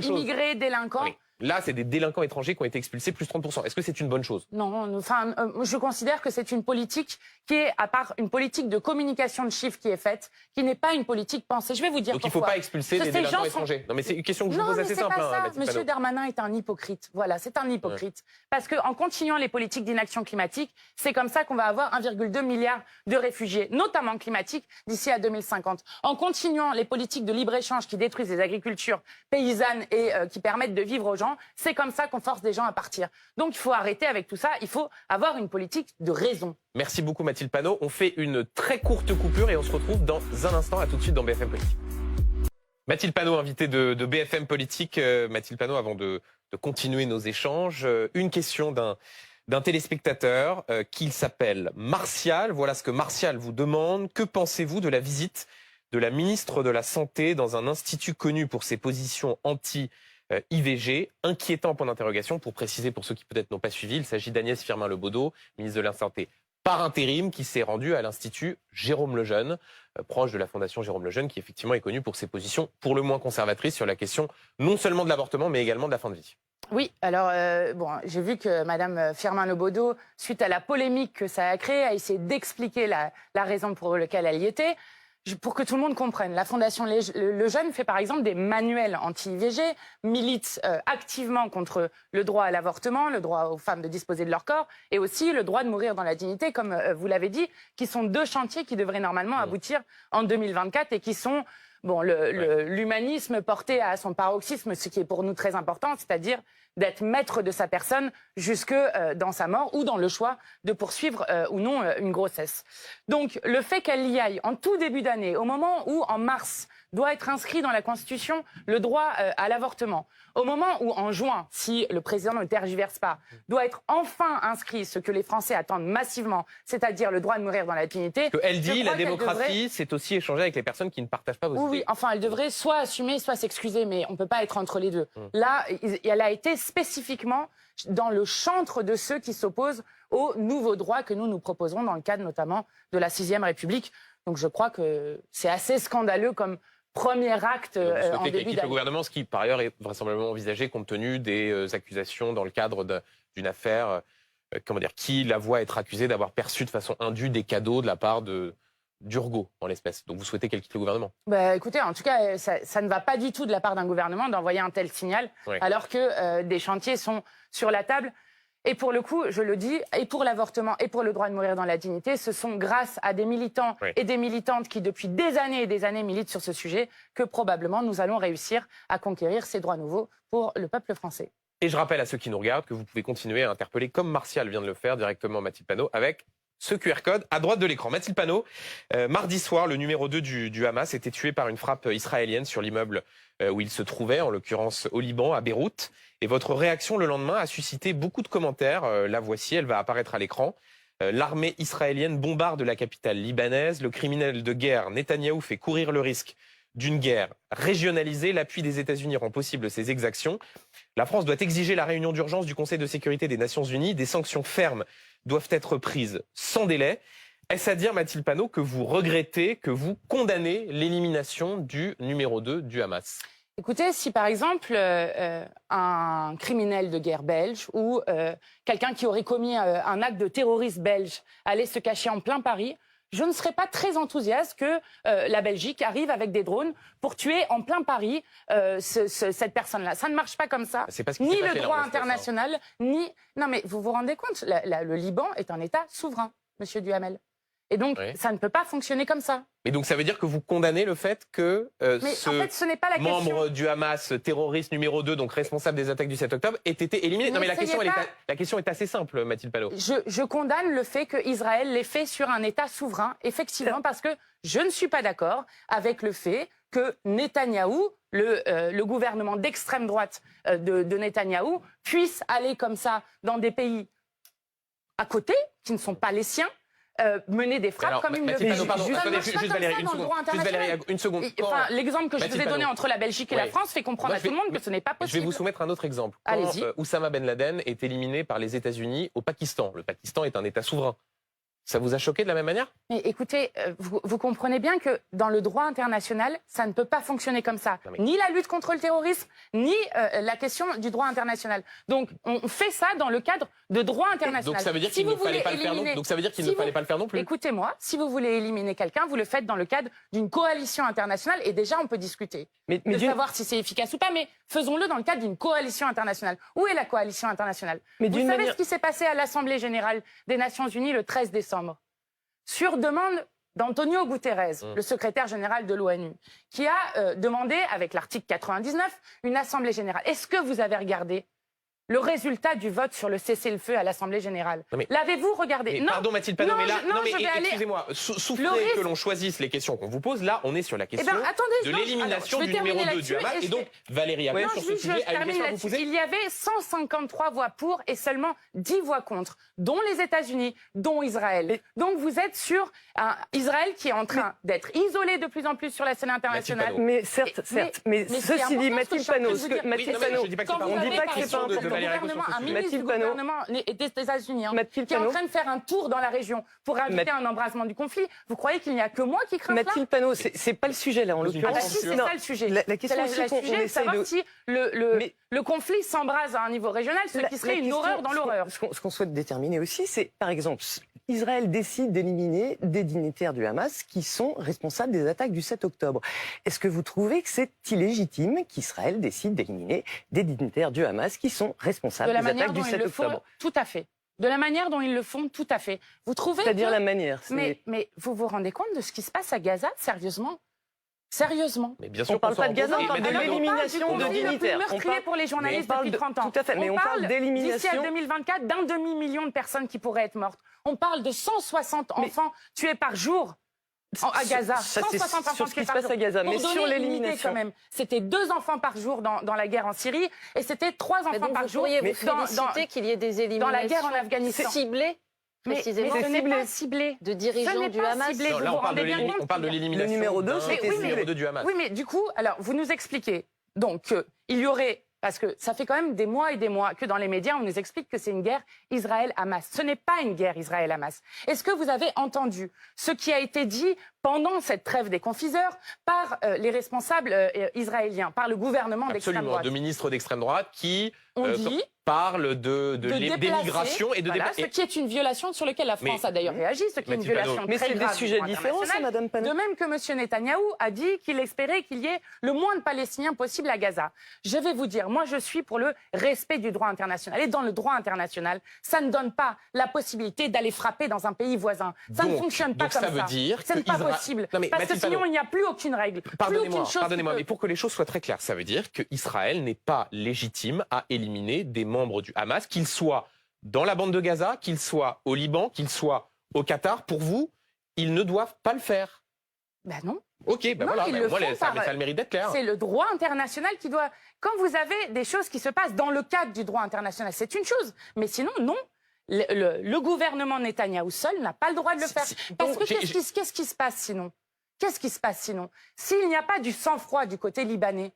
Speaker 2: Immigrés, délinquants.
Speaker 1: Oui. Là, c'est des délinquants étrangers qui ont été expulsés, plus 30%. Est-ce que c'est une bonne chose?
Speaker 2: Non, enfin, je considère que c'est une politique qui est, à part une politique de communication de chiffres qui est faite, qui n'est pas une politique pensée. Je vais vous dire
Speaker 1: donc
Speaker 2: pourquoi.
Speaker 1: Donc il ne faut pas expulser les délinquants étrangers. Non, mais c'est une question que je vous pose assez simple.
Speaker 2: Non, mais c'est pas ça. Monsieur Darmanin est un hypocrite. Voilà, c'est un hypocrite. Parce qu'en continuant les politiques d'inaction climatique, c'est comme ça qu'on va avoir 1,2 milliard de réfugiés, notamment climatiques, d'ici à 2050. En continuant les politiques de libre-échange qui détruisent les agricultures paysannes et qui permettent de vivre aux gens, c'est comme ça qu'on force des gens à partir. Donc il faut arrêter avec tout ça, il faut avoir une politique de raison.
Speaker 1: Merci beaucoup Mathilde Panot. On fait une très courte coupure et on se retrouve dans un instant. À tout de suite dans BFM Politique. Mathilde Panot, invitée de BFM Politique. Mathilde Panot, avant de continuer nos échanges, une question d'un téléspectateur qui s'appelle Martial. Voilà ce que Martial vous demande. Que pensez-vous de la visite de la ministre de la Santé dans un institut connu pour ses positions anti-IVG, inquiétant point d'interrogation, pour préciser pour ceux qui peut-être n'ont pas suivi, il s'agit d'Agnès Firmin-Lebaudot, ministre de la Santé par intérim qui s'est rendu à l'Institut Jérôme Lejeune, proche de la Fondation Jérôme Lejeune, qui effectivement est connue pour ses positions pour le moins conservatrices sur la question non seulement de l'avortement, mais également de la fin de vie.
Speaker 2: Oui, alors j'ai vu que Madame Firmin-Lebaudot, suite à la polémique que ça a créée, a essayé d'expliquer la raison pour laquelle elle y était. Pour que tout le monde comprenne, la Fondation Lejeune fait par exemple des manuels anti-IVG, milite activement contre le droit à l'avortement, le droit aux femmes de disposer de leur corps, et aussi le droit de mourir dans la dignité, comme vous l'avez dit, qui sont 2 chantiers qui devraient normalement aboutir en 2024 et qui sont l'humanisme porté à son paroxysme, ce qui est pour nous très important, c'est-à-dire d'être maître de sa personne jusque dans sa mort ou dans le choix de poursuivre ou non une grossesse. Donc le fait qu'elle y aille en tout début d'année, au moment où en mars doit être inscrit dans la Constitution le droit à l'avortement, au moment où en juin, si le président ne tergiverse pas, doit être enfin inscrit ce que les Français attendent massivement, c'est-à-dire le droit de mourir dans la dignité.
Speaker 1: Elle dit la démocratie, c'est aussi échanger avec les personnes qui ne partagent pas vos idées.
Speaker 2: Oui, enfin, elle devrait soit assumer, soit s'excuser, mais on ne peut pas être entre les deux. Là, elle a été spécifiquement dans le chantre de ceux qui s'opposent aux nouveaux droits que nous proposerons dans le cadre notamment de la 6e République. Donc je crois que c'est assez scandaleux comme premier acte en début d'année.
Speaker 1: Le gouvernement, ce qui par ailleurs est vraisemblablement envisagé compte tenu des accusations dans le cadre d'une affaire, qui la voit être accusée d'avoir perçu de façon indue des cadeaux de la part d'Urgo, en l'espèce. Donc vous souhaitez qu'elle quitte le gouvernement?
Speaker 2: Écoutez, en tout cas, ça ne va pas du tout de la part d'un gouvernement d'envoyer un tel signal, alors que des chantiers sont sur la table. Et pour le coup, je le dis, et pour l'avortement et pour le droit de mourir dans la dignité, ce sont grâce à des militants et des militantes qui, depuis des années et des années, militent sur ce sujet, que probablement nous allons réussir à conquérir ces droits nouveaux pour le peuple français.
Speaker 1: Et je rappelle à ceux qui nous regardent que vous pouvez continuer à interpeller, comme Martial vient de le faire, directement Mathilde Panot, avec ce QR code à droite de l'écran. Mathilde Panot, mardi soir, le numéro 2 du Hamas était tué par une frappe israélienne sur l'immeuble où il se trouvait, en l'occurrence au Liban, à Beyrouth. Et votre réaction le lendemain a suscité beaucoup de commentaires. La voici, elle va apparaître à l'écran. L'armée israélienne bombarde la capitale libanaise. Le criminel de guerre Netanyahou fait courir le risque d'une guerre régionalisée. L'appui des États-Unis rend possible ces exactions. La France doit exiger la réunion d'urgence du Conseil de sécurité des Nations Unies. Des sanctions fermes doivent être prises sans délai. Est-ce à dire, Mathilde Panot, que vous regrettez, que vous condamnez l'élimination du numéro 2 du Hamas?
Speaker 2: Écoutez, si par exemple un criminel de guerre belge ou quelqu'un qui aurait commis un acte de terrorisme belge allait se cacher en plein Paris, je ne serais pas très enthousiaste que la Belgique arrive avec des drones pour tuer en plein Paris cette personne-là. Ça ne marche pas comme ça.
Speaker 1: C'est pas ce qui
Speaker 2: ni
Speaker 1: s'est passé
Speaker 2: le
Speaker 1: là,
Speaker 2: droit
Speaker 1: en l'espèce,
Speaker 2: international, ni... Non mais vous vous rendez compte, le Liban est un État souverain, monsieur Duhamel. Et donc, ça ne peut pas fonctionner comme ça.
Speaker 1: Mais donc, ça veut dire que vous condamnez le fait que
Speaker 2: ce n'est pas la
Speaker 1: membre
Speaker 2: question.
Speaker 1: du Hamas, terroriste numéro 2, donc responsable des attaques du 7 octobre, ait été éliminé? Non, mais la question est assez simple, Mathilde Panot.
Speaker 2: Je condamne le fait qu'Israël l'ait fait sur un État souverain, effectivement, parce que je ne suis pas d'accord avec le fait que Netanyahou, le gouvernement d'extrême droite de Netanyahou, puisse aller comme ça dans des pays à côté, qui ne sont pas les siens, mener des frappes comme il le fait.
Speaker 1: Une seconde.
Speaker 2: L'exemple que je vous ai donné entre la Belgique et la France fait comprendre à tout le monde que ce n'est pas possible.
Speaker 1: Je vais vous soumettre un autre exemple. Quand Oussama Ben Laden est éliminé par les États-Unis au Pakistan, le Pakistan est un État souverain. Ça vous a choqué de la même manière?
Speaker 2: Mais écoutez, vous comprenez bien que dans le droit international, ça ne peut pas fonctionner comme ça. Ni la lutte contre le terrorisme, ni la question du droit international. Donc, on fait ça dans le cadre de droit international.
Speaker 1: Donc, ça veut dire qu'il ne fallait pas le faire non plus. Donc, ça veut dire qu'il ne fallait pas le faire non plus.
Speaker 2: Écoutez-moi, si vous voulez éliminer quelqu'un, vous le faites dans le cadre d'une coalition internationale. Et déjà, on peut discuter de savoir si c'est efficace ou pas. Mais faisons-le dans le cadre d'une coalition internationale. Où est la coalition internationale? Vous savez ce qui s'est passé à l'Assemblée générale des Nations Unies le 13 décembre? Sur demande d'Antonio Guterres, le secrétaire général de l'ONU, qui a demandé, avec l'article 99, une assemblée générale. Est-ce que vous avez regardé le résultat du vote sur le cessez-le-feu à l'Assemblée générale? L'avez-vous regardé?
Speaker 1: Non. Pardon, Mathilde Panot, mais là,
Speaker 2: excusez-moi,
Speaker 1: souffrez que l'on choisisse les questions qu'on vous pose. Là, on est sur la question de l'élimination du numéro 2 du Hamas. Et donc, Valérie Acton, sur ce sujet, a une question à vous poser.
Speaker 2: Il y avait 153 voix pour et seulement 10 voix contre, dont les États-Unis, dont Israël. Donc, vous êtes sur Israël qui est en train d'être isolé de plus en plus sur la scène internationale.
Speaker 4: Mais certes, mais ceci dit, Mathilde Panot, on ne dit pas que c'est pas important.
Speaker 1: Valérie Raco,
Speaker 2: gouvernement,
Speaker 1: sur ce
Speaker 2: un
Speaker 1: sujet.
Speaker 2: ministre du
Speaker 4: Mathilde Panot.
Speaker 2: gouvernement des États-Unis
Speaker 4: Mathilde
Speaker 2: qui est en
Speaker 4: Panot.
Speaker 2: train de faire un tour dans la région pour inviter un embrasement du conflit. Vous croyez qu'il n'y a que moi qui crains cela?
Speaker 4: Mathilde Panot, c'est pas le sujet là en
Speaker 2: Ah
Speaker 4: l'occurrence.
Speaker 2: bah si, c'est
Speaker 4: Non,
Speaker 2: ça le sujet.
Speaker 4: La question
Speaker 2: C'est
Speaker 4: aussi
Speaker 2: le
Speaker 4: qu'on
Speaker 2: sujet de
Speaker 4: essaye
Speaker 2: savoir
Speaker 4: de...
Speaker 2: si
Speaker 4: Mais-
Speaker 2: le conflit s'embrase à un niveau régional, ce qui serait une
Speaker 4: question,
Speaker 2: horreur dans l'horreur.
Speaker 4: Ce qu'on souhaite déterminer aussi, c'est par exemple, Israël décide d'éliminer des dignitaires du Hamas qui sont responsables des attaques du 7 octobre. Est-ce que vous trouvez que c'est illégitime qu'Israël décide d'éliminer des dignitaires du Hamas qui sont responsables
Speaker 2: De la
Speaker 4: des
Speaker 2: manière
Speaker 4: attaques du
Speaker 2: dont ils
Speaker 4: 7
Speaker 2: le font,
Speaker 4: octobre?
Speaker 2: tout à fait. De la manière dont ils le font, tout à fait. Vous trouvez
Speaker 4: C'est-à-dire
Speaker 2: que...
Speaker 4: la manière.
Speaker 2: Mais vous vous rendez compte de ce qui se passe à Gaza, sérieusement? Sérieusement.
Speaker 1: Mais bien sûr
Speaker 4: On parle
Speaker 1: qu'on
Speaker 4: pas
Speaker 1: s'en
Speaker 4: de Gaza,
Speaker 1: rend
Speaker 4: on
Speaker 1: compte.
Speaker 4: parle de
Speaker 1: Mais
Speaker 2: Alors, on parle
Speaker 4: l'élimination
Speaker 2: du
Speaker 4: de
Speaker 2: conflit le plus
Speaker 4: dignitaires.
Speaker 2: meurtrier pour les journalistes
Speaker 4: parle
Speaker 2: depuis 30 ans.
Speaker 4: Tout à fait, mais on parle
Speaker 2: d'ici à
Speaker 4: d'élimination.
Speaker 2: 2024 d'un demi-million de personnes qui pourraient être mortes. On parle de 160 enfants tués par jour à Gaza.
Speaker 4: Ça, c'est
Speaker 2: 160 enfants
Speaker 4: sur ce
Speaker 2: tués
Speaker 4: qui se
Speaker 2: par
Speaker 4: passe
Speaker 2: jour.
Speaker 4: à Gaza,
Speaker 2: Pour
Speaker 4: mais
Speaker 2: donner
Speaker 4: sur
Speaker 2: une idée,
Speaker 4: l'élimination.
Speaker 2: quand même, c'était 2 enfants par jour dans la guerre en Syrie et c'était 3 enfants
Speaker 3: Mais donc
Speaker 2: par
Speaker 3: vous
Speaker 2: jour
Speaker 3: pourriez vous
Speaker 2: dans
Speaker 3: féliciter qu'il y ait des éliminations
Speaker 2: la guerre en Afghanistan.
Speaker 3: ciblées,
Speaker 2: mais
Speaker 3: précisément,
Speaker 2: ce n'est
Speaker 4: ciblé.
Speaker 2: pas ciblé.
Speaker 3: de
Speaker 2: Ce
Speaker 3: dirigeants
Speaker 2: n'est
Speaker 3: du
Speaker 2: pas
Speaker 3: Hamas.
Speaker 2: ciblé.
Speaker 1: Non,
Speaker 2: Vous
Speaker 1: là,
Speaker 2: vous
Speaker 1: on parle de
Speaker 2: rendez bien compte
Speaker 1: on parle de l'élimination.
Speaker 4: Le numéro 2,
Speaker 1: d'un-
Speaker 4: c'était
Speaker 1: du
Speaker 2: ciblé.
Speaker 1: numéro 2 du Hamas.
Speaker 2: Oui, mais du coup, alors vous nous expliquez donc il y aurait, parce que ça fait quand même des mois et des mois que dans les médias on nous explique que c'est une guerre Israël-Hamas. Ce n'est pas une guerre Israël-Hamas. Est-ce que vous avez entendu ce qui a été dit pendant cette trêve des confiseurs par les responsables israéliens, par le gouvernement d'extrême
Speaker 1: Absolument,
Speaker 2: droite?
Speaker 1: de ministres d'extrême droite qui
Speaker 2: On dit
Speaker 1: parlent de
Speaker 2: déplacer,
Speaker 1: d'émigration et de
Speaker 2: voilà,
Speaker 1: déplacer.
Speaker 2: ce qui est une violation sur laquelle la France
Speaker 1: Mais-
Speaker 2: a d'ailleurs réagi, ce qui est une
Speaker 1: Mathilde Panot.
Speaker 2: violation
Speaker 4: Mais
Speaker 2: très
Speaker 4: c'est des
Speaker 2: grave du
Speaker 4: sujets
Speaker 2: droit
Speaker 4: différents, ça,
Speaker 2: international.
Speaker 4: Madame Panot.
Speaker 2: De même que M. Netanyahou a dit qu'il espérait qu'il y ait le moins de Palestiniens possible à Gaza. Je vais vous dire, moi je suis pour le respect du droit international. Et dans le droit international, ça ne donne pas la possibilité d'aller frapper dans un pays voisin. Ça ne
Speaker 1: Donc-
Speaker 2: fonctionne pas
Speaker 1: donc
Speaker 2: comme
Speaker 1: ça
Speaker 2: ça.
Speaker 1: veut dire
Speaker 2: Ce n'est
Speaker 1: que
Speaker 2: pas
Speaker 1: Isra-
Speaker 2: possible.
Speaker 1: Non, mais
Speaker 2: Parce que
Speaker 1: Mathilde
Speaker 2: sinon,
Speaker 1: Panot.
Speaker 2: il n'y a plus aucune règle. plus
Speaker 1: Pardonnez-moi,
Speaker 2: aucune chose
Speaker 1: pardonnez-moi,
Speaker 2: qui
Speaker 1: mais
Speaker 2: peut-
Speaker 1: pour que les choses soient très claires, ça veut dire qu'Israël n'est pas légitime à éliminer des membres du Hamas, qu'ils soient dans la bande de Gaza, qu'ils soient au Liban, qu'ils soient au Qatar. Pour vous, ils ne doivent pas le faire.
Speaker 2: Ben non.
Speaker 1: Ok, ben
Speaker 2: Non,
Speaker 1: voilà,
Speaker 2: ils
Speaker 1: ben
Speaker 2: le
Speaker 1: moi,
Speaker 2: font
Speaker 1: ça
Speaker 2: par-
Speaker 1: a le mérite d'être clair.
Speaker 2: C'est le droit international qui doit... Quand vous avez des choses qui se passent dans le cadre du droit international, c'est une chose. Mais sinon, non. Le gouvernement Netanyahou seul n'a pas le droit de le faire. Parce que qu'est-ce qui se passe sinon? Qu'est-ce qui se passe sinon? S'il n'y a pas du sang-froid du côté libanais,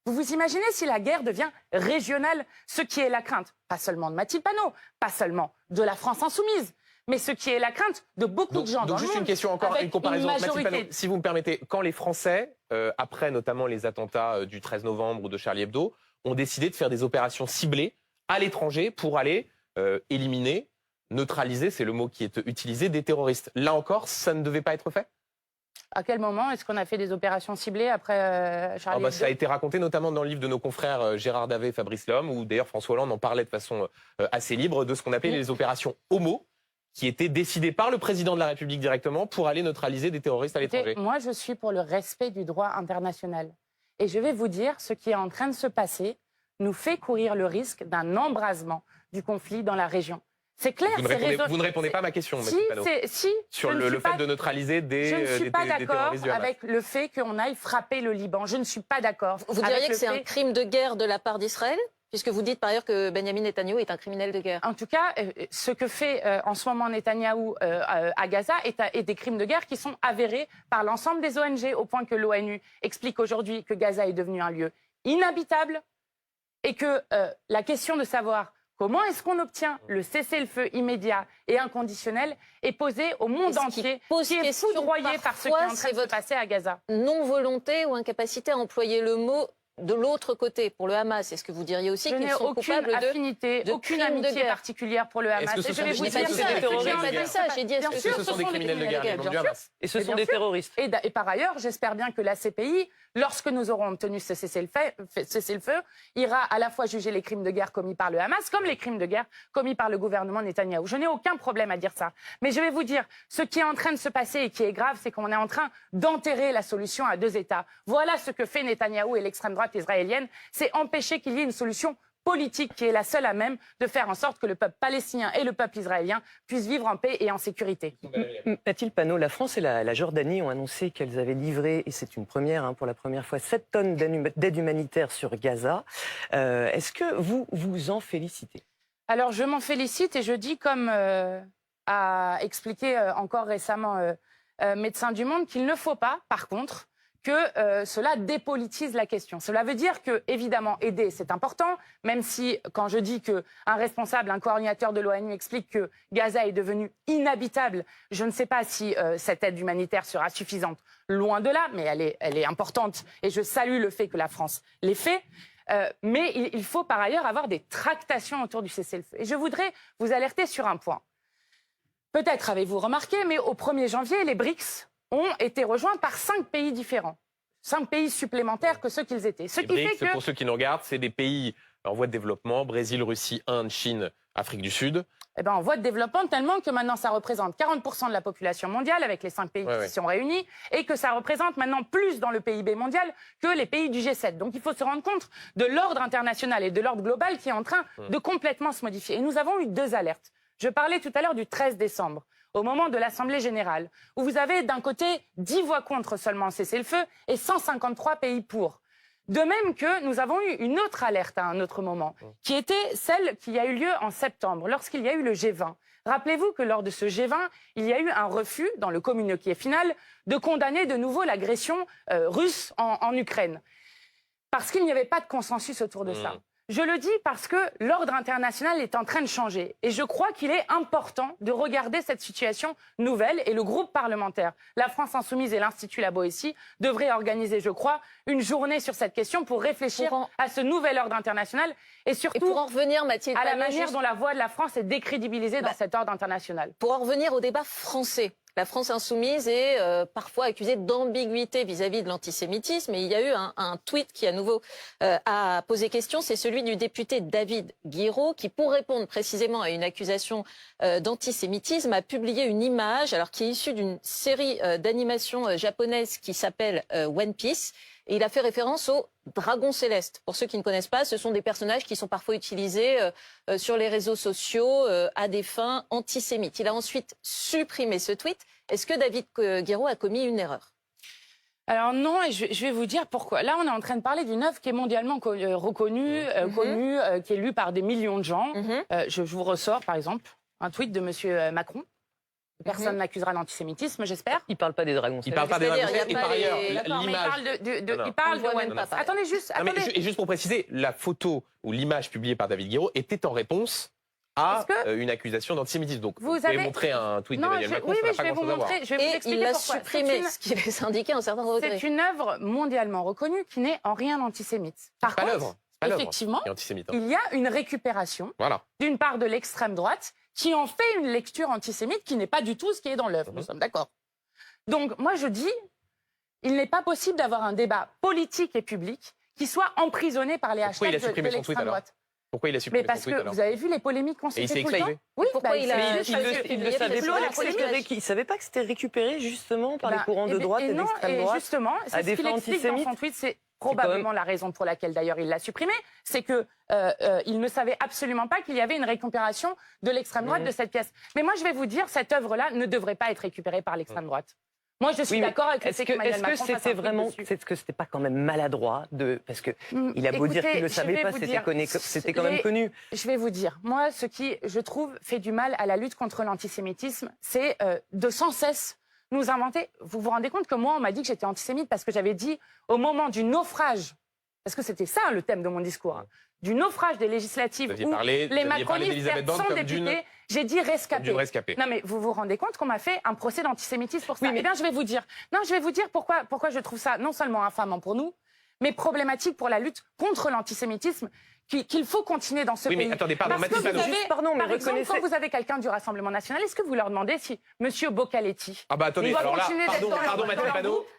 Speaker 2: vous vous imaginez si la guerre devient régionale, ce qui est la crainte, pas seulement de Mathilde Panot, pas seulement de la France insoumise, mais ce qui est la crainte de beaucoup de gens dans
Speaker 1: Donc
Speaker 2: le
Speaker 1: juste
Speaker 2: monde.
Speaker 1: une question encore,
Speaker 2: avec
Speaker 1: une comparaison.
Speaker 2: une
Speaker 1: Mathilde
Speaker 2: majorité.
Speaker 1: Panot, si vous me permettez, quand les Français, après notamment les attentats du 13 novembre ou de Charlie Hebdo, ont décidé de faire des opérations ciblées à l'étranger pour aller éliminer, neutraliser, c'est le mot qui est utilisé, des terroristes. Là encore, ça ne devait pas être fait?
Speaker 2: À quel moment est-ce qu'on a fait des opérations ciblées après Charlie Hebdo?
Speaker 1: Ça a été raconté notamment dans le livre de nos confrères Gérard Davet et Fabrice Lhomme, où d'ailleurs François Hollande en parlait de façon assez libre, de ce qu'on appelait les opérations homo, qui étaient décidées par le président de la République directement pour aller neutraliser des terroristes à l'étranger.
Speaker 2: Écoutez, moi, je suis pour le respect du droit international. Et je vais vous dire, ce qui est en train de se passer nous fait courir le risque d'un embrasement du conflit dans la région. C'est clair,
Speaker 1: Vous ne répondez pas à ma question,
Speaker 2: Si,
Speaker 1: Mathilde Panot.
Speaker 2: je
Speaker 1: Sur
Speaker 2: ne
Speaker 1: le
Speaker 2: suis
Speaker 1: fait
Speaker 2: pas-
Speaker 1: de neutraliser
Speaker 2: je ne suis pas
Speaker 1: des
Speaker 2: d'accord
Speaker 1: terroristes du Hamas.
Speaker 2: avec le fait qu'on aille frapper le Liban. Je ne suis pas d'accord.
Speaker 3: Vous
Speaker 2: avec
Speaker 3: diriez que
Speaker 2: le
Speaker 3: c'est un
Speaker 2: fait-
Speaker 3: crime de guerre de la part d'Israël, puisque vous dites par ailleurs que Benjamin Netanyahou est un criminel de guerre.
Speaker 2: En tout cas, ce que fait en ce moment Netanyahou à Gaza est des crimes de guerre qui sont avérés par l'ensemble des ONG, au point que l'ONU explique aujourd'hui que Gaza est devenu un lieu inhabitable et que la question de savoir comment est-ce qu'on obtient le cessez-le-feu immédiat et inconditionnel est posée au monde
Speaker 3: Et ce qui
Speaker 2: entier,
Speaker 3: pose
Speaker 2: qui est
Speaker 3: question
Speaker 2: foudroyé par ce qui est en
Speaker 3: parfois,
Speaker 2: train
Speaker 3: c'est
Speaker 2: de se
Speaker 3: votre-
Speaker 2: passer à Gaza.
Speaker 3: Non-volonté ou incapacité à employer le mot de l'autre côté, pour le Hamas. Est-ce que vous diriez aussi
Speaker 2: Je
Speaker 3: qu'ils
Speaker 2: n'ai
Speaker 3: sont
Speaker 2: aucune
Speaker 3: coupables de...
Speaker 2: affinité,
Speaker 3: de
Speaker 2: aucune
Speaker 3: crimes de
Speaker 2: amitié
Speaker 3: guerre.
Speaker 2: particulière pour le Hamas.
Speaker 1: Est-ce que ce
Speaker 2: Et je
Speaker 1: sont
Speaker 2: vais
Speaker 1: des-
Speaker 2: vous
Speaker 3: Je
Speaker 2: dire
Speaker 3: n'ai pas dit ça,
Speaker 2: ce qui est en
Speaker 3: j'ai
Speaker 2: train
Speaker 3: pas
Speaker 2: de
Speaker 3: dit
Speaker 2: se
Speaker 3: ça,
Speaker 2: passer.
Speaker 3: j'ai dit est-ce
Speaker 2: Bien
Speaker 3: que
Speaker 2: sûr,
Speaker 1: ce sont des criminels de guerre, les membres du Hamas.
Speaker 4: Et ce
Speaker 2: Mais
Speaker 4: sont
Speaker 2: bien
Speaker 4: des
Speaker 2: sûr.
Speaker 4: terroristes.
Speaker 2: Et par ailleurs, j'espère bien que la CPI, lorsque nous aurons obtenu ce cessez-le-feu, ira à la fois juger les crimes de guerre commis par le Hamas comme les crimes de guerre commis par le gouvernement Netanyahou. Je n'ai aucun problème à dire ça. Mais je vais vous dire, ce qui est en train de se passer et qui est grave, c'est qu'on est en train d'enterrer la solution à 2 États. Voilà ce que fait Netanyahou et l'extrême droite israélienne, c'est empêcher qu'il y ait une solution politique qui est la seule à même de faire en sorte que le peuple palestinien et le peuple israélien puissent vivre en paix et en sécurité.
Speaker 4: Mathilde Panot, la France et la Jordanie ont annoncé qu'elles avaient livré, et c'est une première, pour la première fois, 7 tonnes d'aide humanitaire sur Gaza. Est-ce que vous vous en félicitez?
Speaker 2: Alors je m'en félicite et je dis, comme a expliqué encore récemment Médecins du Monde, qu'il ne faut pas, par contre, que cela dépolitise la question. Cela veut dire que, évidemment, aider, c'est important, même si, quand je dis qu'un responsable, un coordinateur de l'ONU explique que Gaza est devenu inhabitable, je ne sais pas si cette aide humanitaire sera suffisante. Loin de là, mais elle est importante, et je salue le fait que la France l'ait fait. Mais il faut par ailleurs avoir des tractations autour du cessez-le-feu. Et je voudrais vous alerter sur un point. Peut-être avez-vous remarqué, mais au 1er janvier, les BRICS ont été rejoints par 5 pays différents. 5 pays supplémentaires que ceux qu'ils étaient. Ce
Speaker 1: Les
Speaker 2: qui
Speaker 1: BRICS,
Speaker 2: fait que...
Speaker 1: pour ceux qui nous regardent, c'est des pays en voie de développement, Brésil, Russie, Inde, Chine, Afrique du Sud.
Speaker 2: Eh ben, en voie de développement, tellement que maintenant ça représente 40% de la population mondiale avec les 5 pays qui sont réunis, et que ça représente maintenant plus dans le PIB mondial que les pays du G7. Donc il faut se rendre compte de l'ordre international et de l'ordre global qui est en train de complètement se modifier. Et nous avons eu 2 alertes. Je parlais tout à l'heure du 13 décembre. Au moment de l'Assemblée générale, où vous avez d'un côté 10 voix contre seulement cessez-le-feu et 153 pays pour. De même que nous avons eu une autre alerte à un autre moment, qui était celle qui a eu lieu en septembre, lorsqu'il y a eu le G20. Rappelez-vous que lors de ce G20, il y a eu un refus, dans le communiqué final, de condamner de nouveau l'agression russe en Ukraine. Parce qu'il n'y avait pas de consensus autour de ça. Je le dis parce que l'ordre international est en train de changer. Et je crois qu'il est important de regarder cette situation nouvelle. Et le groupe parlementaire, la France Insoumise et l'Institut La Boétie devraient organiser, je crois, une journée sur cette question pour réfléchir à ce nouvel ordre international. Et surtout,
Speaker 3: pour en revenir, Mathilde,
Speaker 2: à la manière dont la voix de la France est décrédibilisée dans cet ordre international.
Speaker 3: Pour en revenir au débat français. La France insoumise est parfois accusée d'ambiguïté vis-à-vis de l'antisémitisme. Et il y a eu un tweet qui, à nouveau, a posé question. C'est celui du député David Guiraud, qui, pour répondre précisément à une accusation d'antisémitisme, a publié une image alors, qui est issue d'une série d'animations japonaises qui s'appelle One Piece. Et il a fait référence au dragon céleste. Pour ceux qui ne connaissent pas, ce sont des personnages qui sont parfois utilisés sur les réseaux sociaux à des fins antisémites. Il a ensuite supprimé ce tweet. Est-ce que David Guiraud a commis une erreur ?
Speaker 2: Alors non, et je vais vous dire pourquoi. Là, on est en train de parler d'une œuvre qui est mondialement reconnue, connue, qui est lue par des millions de gens. Je vous ressors, par exemple, un tweet de M. Macron. Personne n'accusera d'antisémitisme, j'espère.
Speaker 4: Il ne parle pas des dragons.
Speaker 1: Il ne parle pas des dragons. Et par ailleurs, l'image...
Speaker 2: Il parle de One Piece. Attendez juste.
Speaker 1: Et juste pour préciser, la photo ou l'image publiée par David Guiraud était en réponse à une accusation d'antisémitisme. Donc, vous pouvez montrer un tweet d'Emmanuel Macron,
Speaker 2: oui,
Speaker 1: ça n'a
Speaker 2: je
Speaker 1: pas
Speaker 2: vais vous
Speaker 1: grand-chose à voir.
Speaker 2: montrer. Je vais vous expliquer
Speaker 3: il l'a
Speaker 2: pourquoi.
Speaker 3: supprimé, ce qui laisse indiquer un certain regret.
Speaker 2: C'est une œuvre mondialement reconnue qui n'est en rien antisémite. Par contre, effectivement, il y a une récupération d'une part de l'extrême droite qui en fait une lecture antisémite qui n'est pas du tout ce qui est dans l'œuvre. Nous sommes d'accord. Donc, moi, je dis, il n'est pas possible d'avoir un débat politique et public qui soit emprisonné par les hashtags de l'extrême droite.
Speaker 1: Pourquoi il a supprimé
Speaker 2: son tweet? Mais parce que vous avez vu les polémiques qu'on s'était tout le temps.
Speaker 3: Oui, pourquoi il a...
Speaker 4: Il ne savait pas que c'était récupéré justement par les courants de droite et d'extrême droite.
Speaker 2: Justement, c'est ce qu'il explique dans son tweet. C'est probablement la raison pour laquelle d'ailleurs il l'a supprimé, c'est que il ne savait absolument pas qu'il y avait une récupération de l'extrême droite de cette pièce. Mais moi, je vais vous dire, cette œuvre-là ne devrait pas être récupérée par l'extrême droite. Moi, je suis d'accord avec le fait qu'Emmanuel Macron fasse un truc dessus.
Speaker 4: Est-ce que c'était pas quand même maladroit parce que il a beau dire qu'il ne savait pas, c'était quand même connu.
Speaker 2: Je vais vous dire, moi, ce qui, je trouve, fait du mal à la lutte contre l'antisémitisme, c'est de sans cesse nous inventer. Vous vous rendez compte que moi, on m'a dit que j'étais antisémite parce que j'avais dit au moment du naufrage, parce que c'était ça le thème de mon discours, du naufrage des législatives où les macronistes perdent 100 députés, j'ai dit rescapé. Non mais vous vous rendez compte qu'on m'a fait un procès d'antisémitisme pour ça. Eh bien je vais vous dire, pourquoi je trouve ça non seulement infamant pour nous, mais problématique pour la lutte contre l'antisémitisme qu'il faut continuer dans ce pays.
Speaker 1: Mais attendez, pardon,
Speaker 2: Parce que vous avez, par exemple, quand vous avez quelqu'un du Rassemblement national, est-ce que vous leur demandez si M. Bocaletti
Speaker 1: attendez, alors là,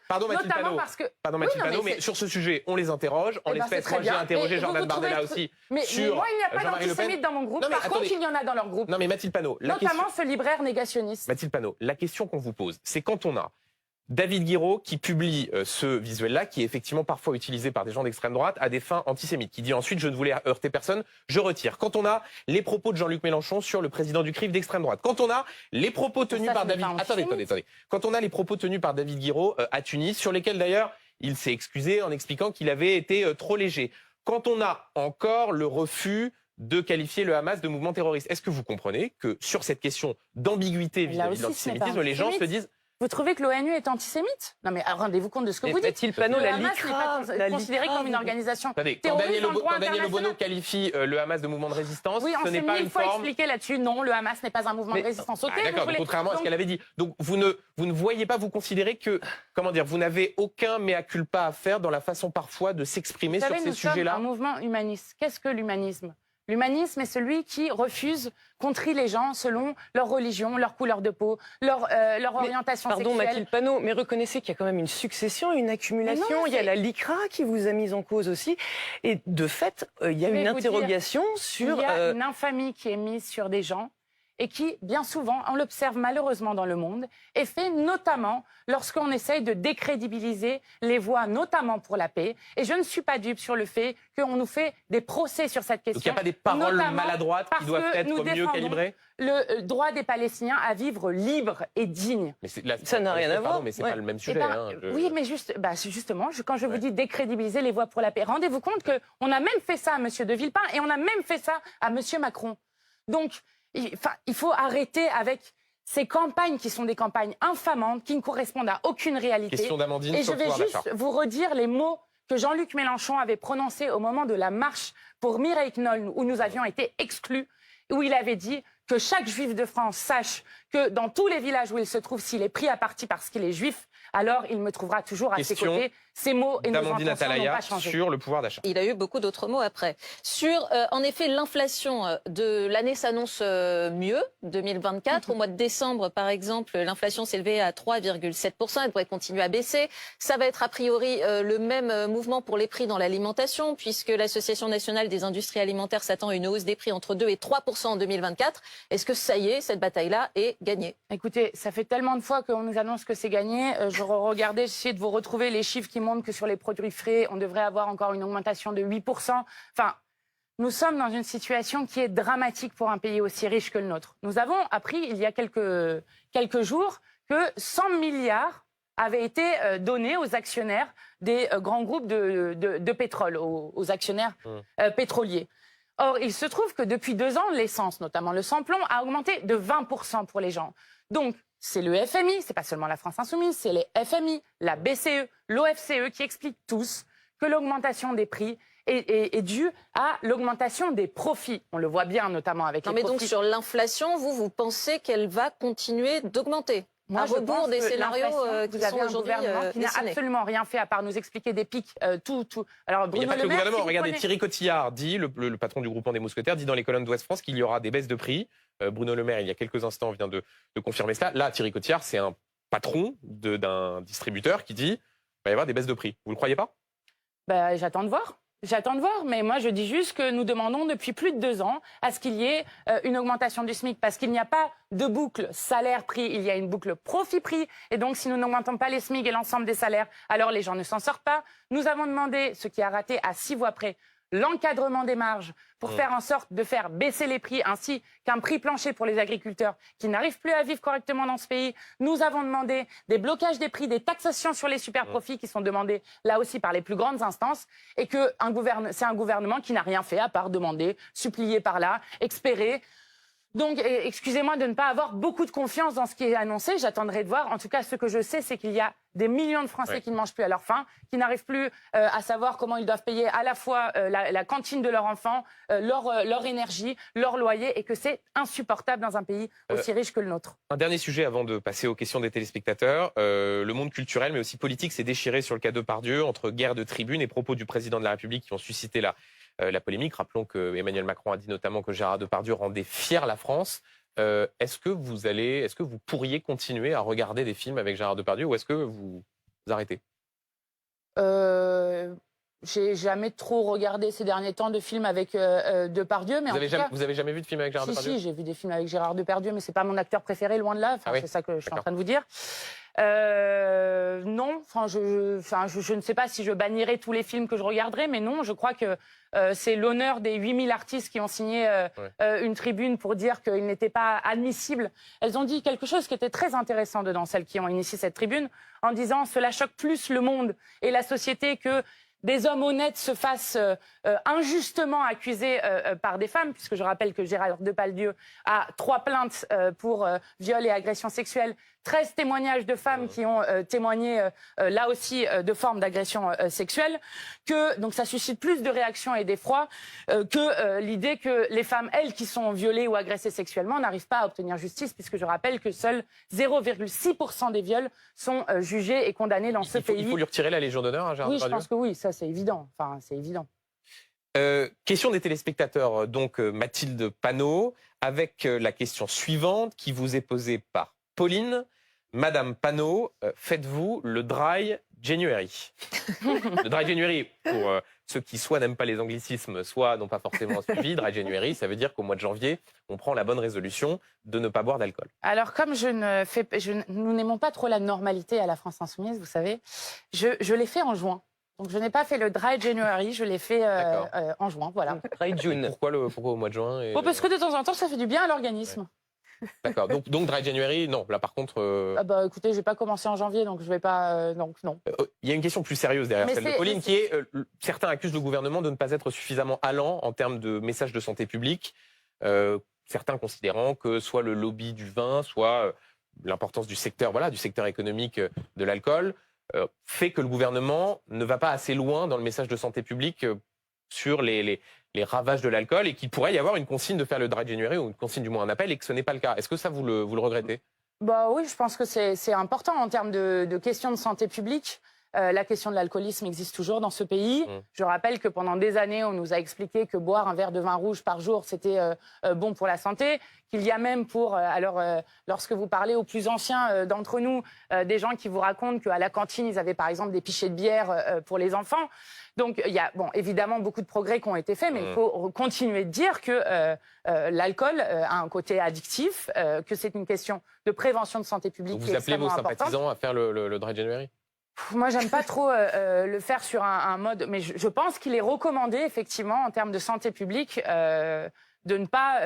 Speaker 1: pardon Mathilde Panot, mais sur ce sujet, on les interroge, en l'espèce, moi j'ai interrogé Jordan Bardella aussi sur
Speaker 2: moi, il n'y a pas d'antisémites dans mon groupe, par contre, il y en a dans leur groupe.
Speaker 1: Non mais Mathilde Panot,
Speaker 2: notamment ce libraire négationniste.
Speaker 1: Mathilde Panot, la question qu'on vous pose, c'est quand on a David Guiraud qui publie ce visuel-là, qui est effectivement parfois utilisé par des gens d'extrême droite à des fins antisémites, qui dit ensuite « je ne voulais heurter personne, je retire ». Quand on a les propos de Jean-Luc Mélenchon sur le président du CRIF d'extrême droite, quand on a les propos tenus par David... Attendez. Quand on a les propos tenus par David Guiraud à Tunis, sur lesquels d'ailleurs il s'est excusé en expliquant qu'il avait été trop léger. Quand on a encore le refus de qualifier le Hamas de mouvement terroriste, est-ce que vous comprenez que sur cette question d'ambiguïté vis-à-vis de l'antisémitisme, les gens se disent
Speaker 2: Vous trouvez que l'ONU est antisémite? Non mais rendez-vous compte de ce que vous dites.
Speaker 4: Mathilde Panot,
Speaker 2: Le
Speaker 4: la
Speaker 2: Hamas
Speaker 4: LICRA,
Speaker 2: n'est pas considéré comme une organisation
Speaker 1: Attendez, quand
Speaker 2: terroriste
Speaker 1: Daniel
Speaker 2: dans le droit
Speaker 1: Quand Daniel
Speaker 2: international.
Speaker 1: Obono qualifie le Hamas de mouvement de résistance,
Speaker 2: Oui, on
Speaker 1: ce n'est
Speaker 2: s'est
Speaker 1: pas
Speaker 2: mille
Speaker 1: une
Speaker 2: fois
Speaker 1: forme...
Speaker 2: expliqué là-dessus. Non, le Hamas n'est pas un mouvement de résistance. Ok,
Speaker 1: D'accord,
Speaker 2: vous
Speaker 1: donc
Speaker 2: voulez-
Speaker 1: contrairement à ce
Speaker 2: donc-
Speaker 1: qu'elle avait dit. Donc vous ne voyez pas, vous considérez que, comment dire, vous n'avez aucun mea culpa à faire dans la façon parfois de s'exprimer
Speaker 2: Vous
Speaker 1: sur
Speaker 2: savez,
Speaker 1: ces
Speaker 2: nous sommes
Speaker 1: sujets-là?
Speaker 2: un mouvement humaniste. Qu'est-ce que l'humanisme? L'humanisme est celui qui refuse qu'on trie les gens selon leur religion, leur couleur de peau, leur orientation
Speaker 4: Pardon,
Speaker 2: sexuelle.
Speaker 4: Mathilde Panot, mais reconnaissez qu'il y a quand même une succession, une accumulation.
Speaker 2: Mais non,
Speaker 4: il y a
Speaker 2: c'est-
Speaker 4: la LICRA qui vous a mise en cause aussi. Et de fait, il y a
Speaker 2: Je vais
Speaker 4: une
Speaker 2: vous dire,
Speaker 4: interrogation sur...
Speaker 2: Il y a une infamie qui est mise sur des gens et qui, bien souvent, on l'observe malheureusement dans le monde, est fait notamment lorsqu'on essaye de décrédibiliser les voix, notamment pour la paix. Et je ne suis pas dupe sur le fait qu'on nous fait des procès sur cette question.
Speaker 1: Donc il n'y a pas des paroles
Speaker 2: notamment
Speaker 1: maladroites qui
Speaker 2: parce
Speaker 1: doivent
Speaker 2: que
Speaker 1: être
Speaker 2: nous
Speaker 1: mieux
Speaker 2: défendons
Speaker 1: calibrées?
Speaker 2: le droit des Palestiniens à vivre libre et digne.
Speaker 1: Mais là,
Speaker 4: Ça n'a rien à
Speaker 1: pardon,
Speaker 4: voir.
Speaker 1: mais c'est
Speaker 4: Ouais.
Speaker 1: pas le même
Speaker 2: Eh
Speaker 1: sujet.
Speaker 2: ben,
Speaker 1: hein,
Speaker 2: Oui, mais justement, quand je vous
Speaker 1: Ouais.
Speaker 2: dis décrédibiliser les voix pour la paix, rendez-vous compte qu'on a même fait ça à M. de Villepin et on a même fait ça à M. Macron. Donc, il faut arrêter avec ces campagnes qui sont des campagnes infamantes, qui ne correspondent à aucune réalité.
Speaker 1: Question d'Amandine
Speaker 2: Et
Speaker 1: sur
Speaker 2: je
Speaker 1: le
Speaker 2: vais
Speaker 1: pouvoir
Speaker 2: juste
Speaker 1: d'achat.
Speaker 2: vous redire les mots que Jean-Luc Mélenchon avait prononcés au moment de la marche pour Mireille Knoll, où nous avions été exclus, où il avait dit que chaque juif de France sache que dans tous les villages où il se trouve, s'il est pris à partie parce qu'il est juif, alors il me trouvera toujours à ses
Speaker 1: Question
Speaker 2: côtés. Ces mots et nos
Speaker 1: d'Amandine
Speaker 2: intentions n'ont
Speaker 1: Atalaya
Speaker 2: pas changé.
Speaker 1: sur le pouvoir d'achat.
Speaker 3: Il a eu beaucoup d'autres mots après. Sur, en effet, l'inflation de l'année s'annonce mieux, 2024. Au mois de décembre, par exemple, l'inflation s'élevait à 3,7%. Elle pourrait continuer à baisser. Ça va être a priori le même mouvement pour les prix dans l'alimentation, puisque l'Association nationale des industries alimentaires s'attend à une hausse des prix entre 2 et 3% en 2024. Est-ce que ça y est, cette bataille-là est gagnée?
Speaker 2: Écoutez, ça fait tellement de fois qu'on nous annonce que c'est gagné. Je regardais, j'essayais de vous retrouver les chiffres qui montrent que sur les produits frais, on devrait avoir encore une augmentation de 8%. Enfin, nous sommes dans une situation qui est dramatique pour un pays aussi riche que le nôtre. Nous avons appris il y a quelques jours que 100 milliards avaient été donnés aux actionnaires des grands groupes de pétrole, aux actionnaires pétroliers. Or, il se trouve que depuis 2 ans, l'essence, notamment le sans-plomb, a augmenté de 20% pour les gens. Donc, c'est le FMI, c'est pas seulement la France Insoumise, c'est les FMI, la BCE, l'OFCE qui expliquent tous que l'augmentation des prix est due à l'augmentation des profits. On le voit bien, notamment avec
Speaker 3: Non,
Speaker 2: les
Speaker 3: mais
Speaker 2: profits.
Speaker 3: donc sur l'inflation, vous pensez qu'elle va continuer d'augmenter?
Speaker 2: Moi,
Speaker 3: à
Speaker 2: je
Speaker 3: rebours
Speaker 2: pense
Speaker 3: des
Speaker 2: que
Speaker 3: scénarios
Speaker 2: l'inflation,
Speaker 3: qui
Speaker 2: vous avez
Speaker 3: sont
Speaker 2: un
Speaker 3: aujourd'hui
Speaker 2: gouvernement qui n'a
Speaker 3: dessinés.
Speaker 2: absolument rien fait à part nous expliquer des pics, tout. Alors,
Speaker 1: Il n'y a
Speaker 2: Bruno
Speaker 1: pas que le
Speaker 2: Le Maire,
Speaker 1: gouvernement.
Speaker 2: si vous
Speaker 1: Regardez,
Speaker 2: prenez-
Speaker 1: Thierry Cotillard dit, le patron du groupement des Mousquetaires, dit dans les colonnes d'Ouest France qu'il y aura des baisses de prix. Bruno Le Maire, il y a quelques instants, vient de confirmer cela. Là, Thierry Cotillard, c'est un patron d'un distributeur qui dit qu'il va y avoir des baisses de prix. Vous ne le croyez pas?
Speaker 2: Ben, j'attends de voir. J'attends de voir, mais moi je dis juste que nous demandons depuis plus de 2 ans à ce qu'il y ait une augmentation du SMIC, parce qu'il n'y a pas de boucle salaire-prix, il y a une boucle profit-prix, et donc si nous n'augmentons pas les SMIC et l'ensemble des salaires, alors les gens ne s'en sortent pas. Nous avons demandé, ce qui a raté à 6 voix près, l'encadrement des marges pour faire en sorte de faire baisser les prix, ainsi qu'un prix plancher pour les agriculteurs qui n'arrivent plus à vivre correctement dans ce pays. Nous avons demandé des blocages des prix, des taxations sur les super profits qui sont demandés là aussi par les plus grandes instances, et que c'est un gouvernement qui n'a rien fait à part demander, supplier par là, espérer. Donc, excusez-moi de ne pas avoir beaucoup de confiance dans ce qui est annoncé. J'attendrai de voir. En tout cas, ce que je sais, c'est qu'il y a des millions de Français qui ne mangent plus à leur faim, qui n'arrivent plus à savoir comment ils doivent payer à la fois la cantine de leur enfant, leur énergie, leur loyer, et que c'est insupportable dans un pays aussi riche que le nôtre.
Speaker 1: Un dernier sujet avant de passer aux questions des téléspectateurs. Le monde culturel, mais aussi politique, s'est déchiré sur le cas Depardieu, entre guerre de tribune et propos du président de la République qui ont suscité la polémique. Rappelons que Emmanuel Macron a dit notamment que Gérard Depardieu rendait fière la France. Est-ce que vous pourriez continuer à regarder des films avec Gérard Depardieu, ou est-ce que vous arrêtez?
Speaker 2: J'ai jamais trop regardé ces derniers temps de films avec Depardieu, mais
Speaker 1: Vous avez jamais vu de film avec Gérard Depardieu?
Speaker 2: Si, j'ai vu des films avec Gérard Depardieu, mais c'est pas mon acteur préféré, loin de là. Enfin,
Speaker 1: Ah oui,
Speaker 2: c'est ça que je suis en
Speaker 1: d'accord.
Speaker 2: train de vous dire. Non, je ne sais pas si je bannirai tous les films que je regarderai, mais non, je crois que c'est l'honneur des 8000 artistes qui ont signé une tribune pour dire qu'il n'était pas admissible. Elles ont dit quelque chose qui était très intéressant dedans, celles qui ont initié cette tribune, en disant « cela choque plus le monde et la société que des hommes honnêtes se fassent injustement accusés par des femmes, puisque je rappelle que Gérard Depardieu a 3 plaintes pour viol et agression sexuelle, 13 témoignages de femmes qui ont témoigné là aussi de formes d'agression sexuelle, donc ça suscite plus de réactions et d'effroi que l'idée que les femmes, elles, qui sont violées ou agressées sexuellement, n'arrivent pas à obtenir justice, puisque je rappelle que seuls 0,6% des viols sont jugés et condamnés dans ce pays.
Speaker 1: Il faut lui retirer la Légion d'honneur à Gérard
Speaker 2: Oui, je
Speaker 1: Depardieu.
Speaker 2: pense que oui, ça c'est évident. Enfin, c'est évident.
Speaker 1: Question des téléspectateurs, donc Mathilde Panot, avec la question suivante qui vous est posée par Pauline. Madame Panot, faites-vous le dry January? Le dry January, pour ceux qui soit n'aiment pas les anglicismes, soit n'ont pas forcément suivi, dry January, ça veut dire qu'au mois de janvier, on prend la bonne résolution de ne pas boire d'alcool.
Speaker 2: Alors, comme nous n'aimons pas trop la normalité à la France Insoumise, vous savez, je l'ai fait en juin. Donc, je n'ai pas fait le dry January, je l'ai fait en juin, voilà.
Speaker 4: Dry June.
Speaker 1: Pourquoi au mois de juin
Speaker 2: Bon, parce que de temps en temps, ça fait du bien à l'organisme.
Speaker 1: Ouais. D'accord. Donc dry January, non. Là, par contre.
Speaker 2: Ah bah, écoutez, j'ai pas commencé en janvier, donc je vais pas. Donc non.
Speaker 1: Il y a une question plus sérieuse derrière
Speaker 2: Mais
Speaker 1: celle de Pauline, qui est certains accusent le gouvernement de ne pas être suffisamment allant en termes de messages de santé publique. Certains considérant que soit le lobby du vin, soit l'importance du secteur, du secteur économique de l'alcool, fait que le gouvernement ne va pas assez loin dans le message de santé publique sur les ravages de l'alcool et qu'il pourrait y avoir une consigne de faire le dry January ou une consigne du moins un appel et que ce n'est pas le cas. Est-ce que ça vous le regrettez?
Speaker 2: Bah oui, je pense que c'est important en termes de questions de santé publique. La question de l'alcoolisme existe toujours dans ce pays. Je rappelle que pendant des années, on nous a expliqué que boire un verre de vin rouge par jour, c'était bon pour la santé. Qu'il y a même lorsque vous parlez aux plus anciens d'entre nous, des gens qui vous racontent qu'à la cantine, ils avaient par exemple des pichets de bière pour les enfants. Donc il y a évidemment beaucoup de progrès qui ont été faits, mais il faut continuer de dire que l'alcool a un côté addictif, que c'est une question de prévention de santé publique.
Speaker 1: Donc vous appelez vos sympathisants à faire le dry January?
Speaker 2: Moi, j'aime pas trop le faire sur un mode, mais je pense qu'il est recommandé, effectivement, en termes de santé publique, de ne pas,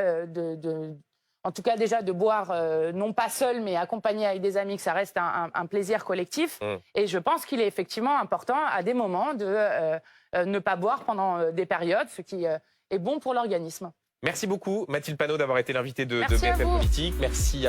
Speaker 2: en tout cas déjà de boire, non pas seul, mais accompagné avec des amis, que ça reste un plaisir collectif. Et je pense qu'il est effectivement important, à des moments, de ne pas boire pendant des périodes, ce qui est bon pour l'organisme.
Speaker 1: Merci beaucoup, Mathilde Panot, d'avoir été l'invitée de
Speaker 2: Merci à
Speaker 1: BFM
Speaker 2: vous.
Speaker 1: Politique. Merci à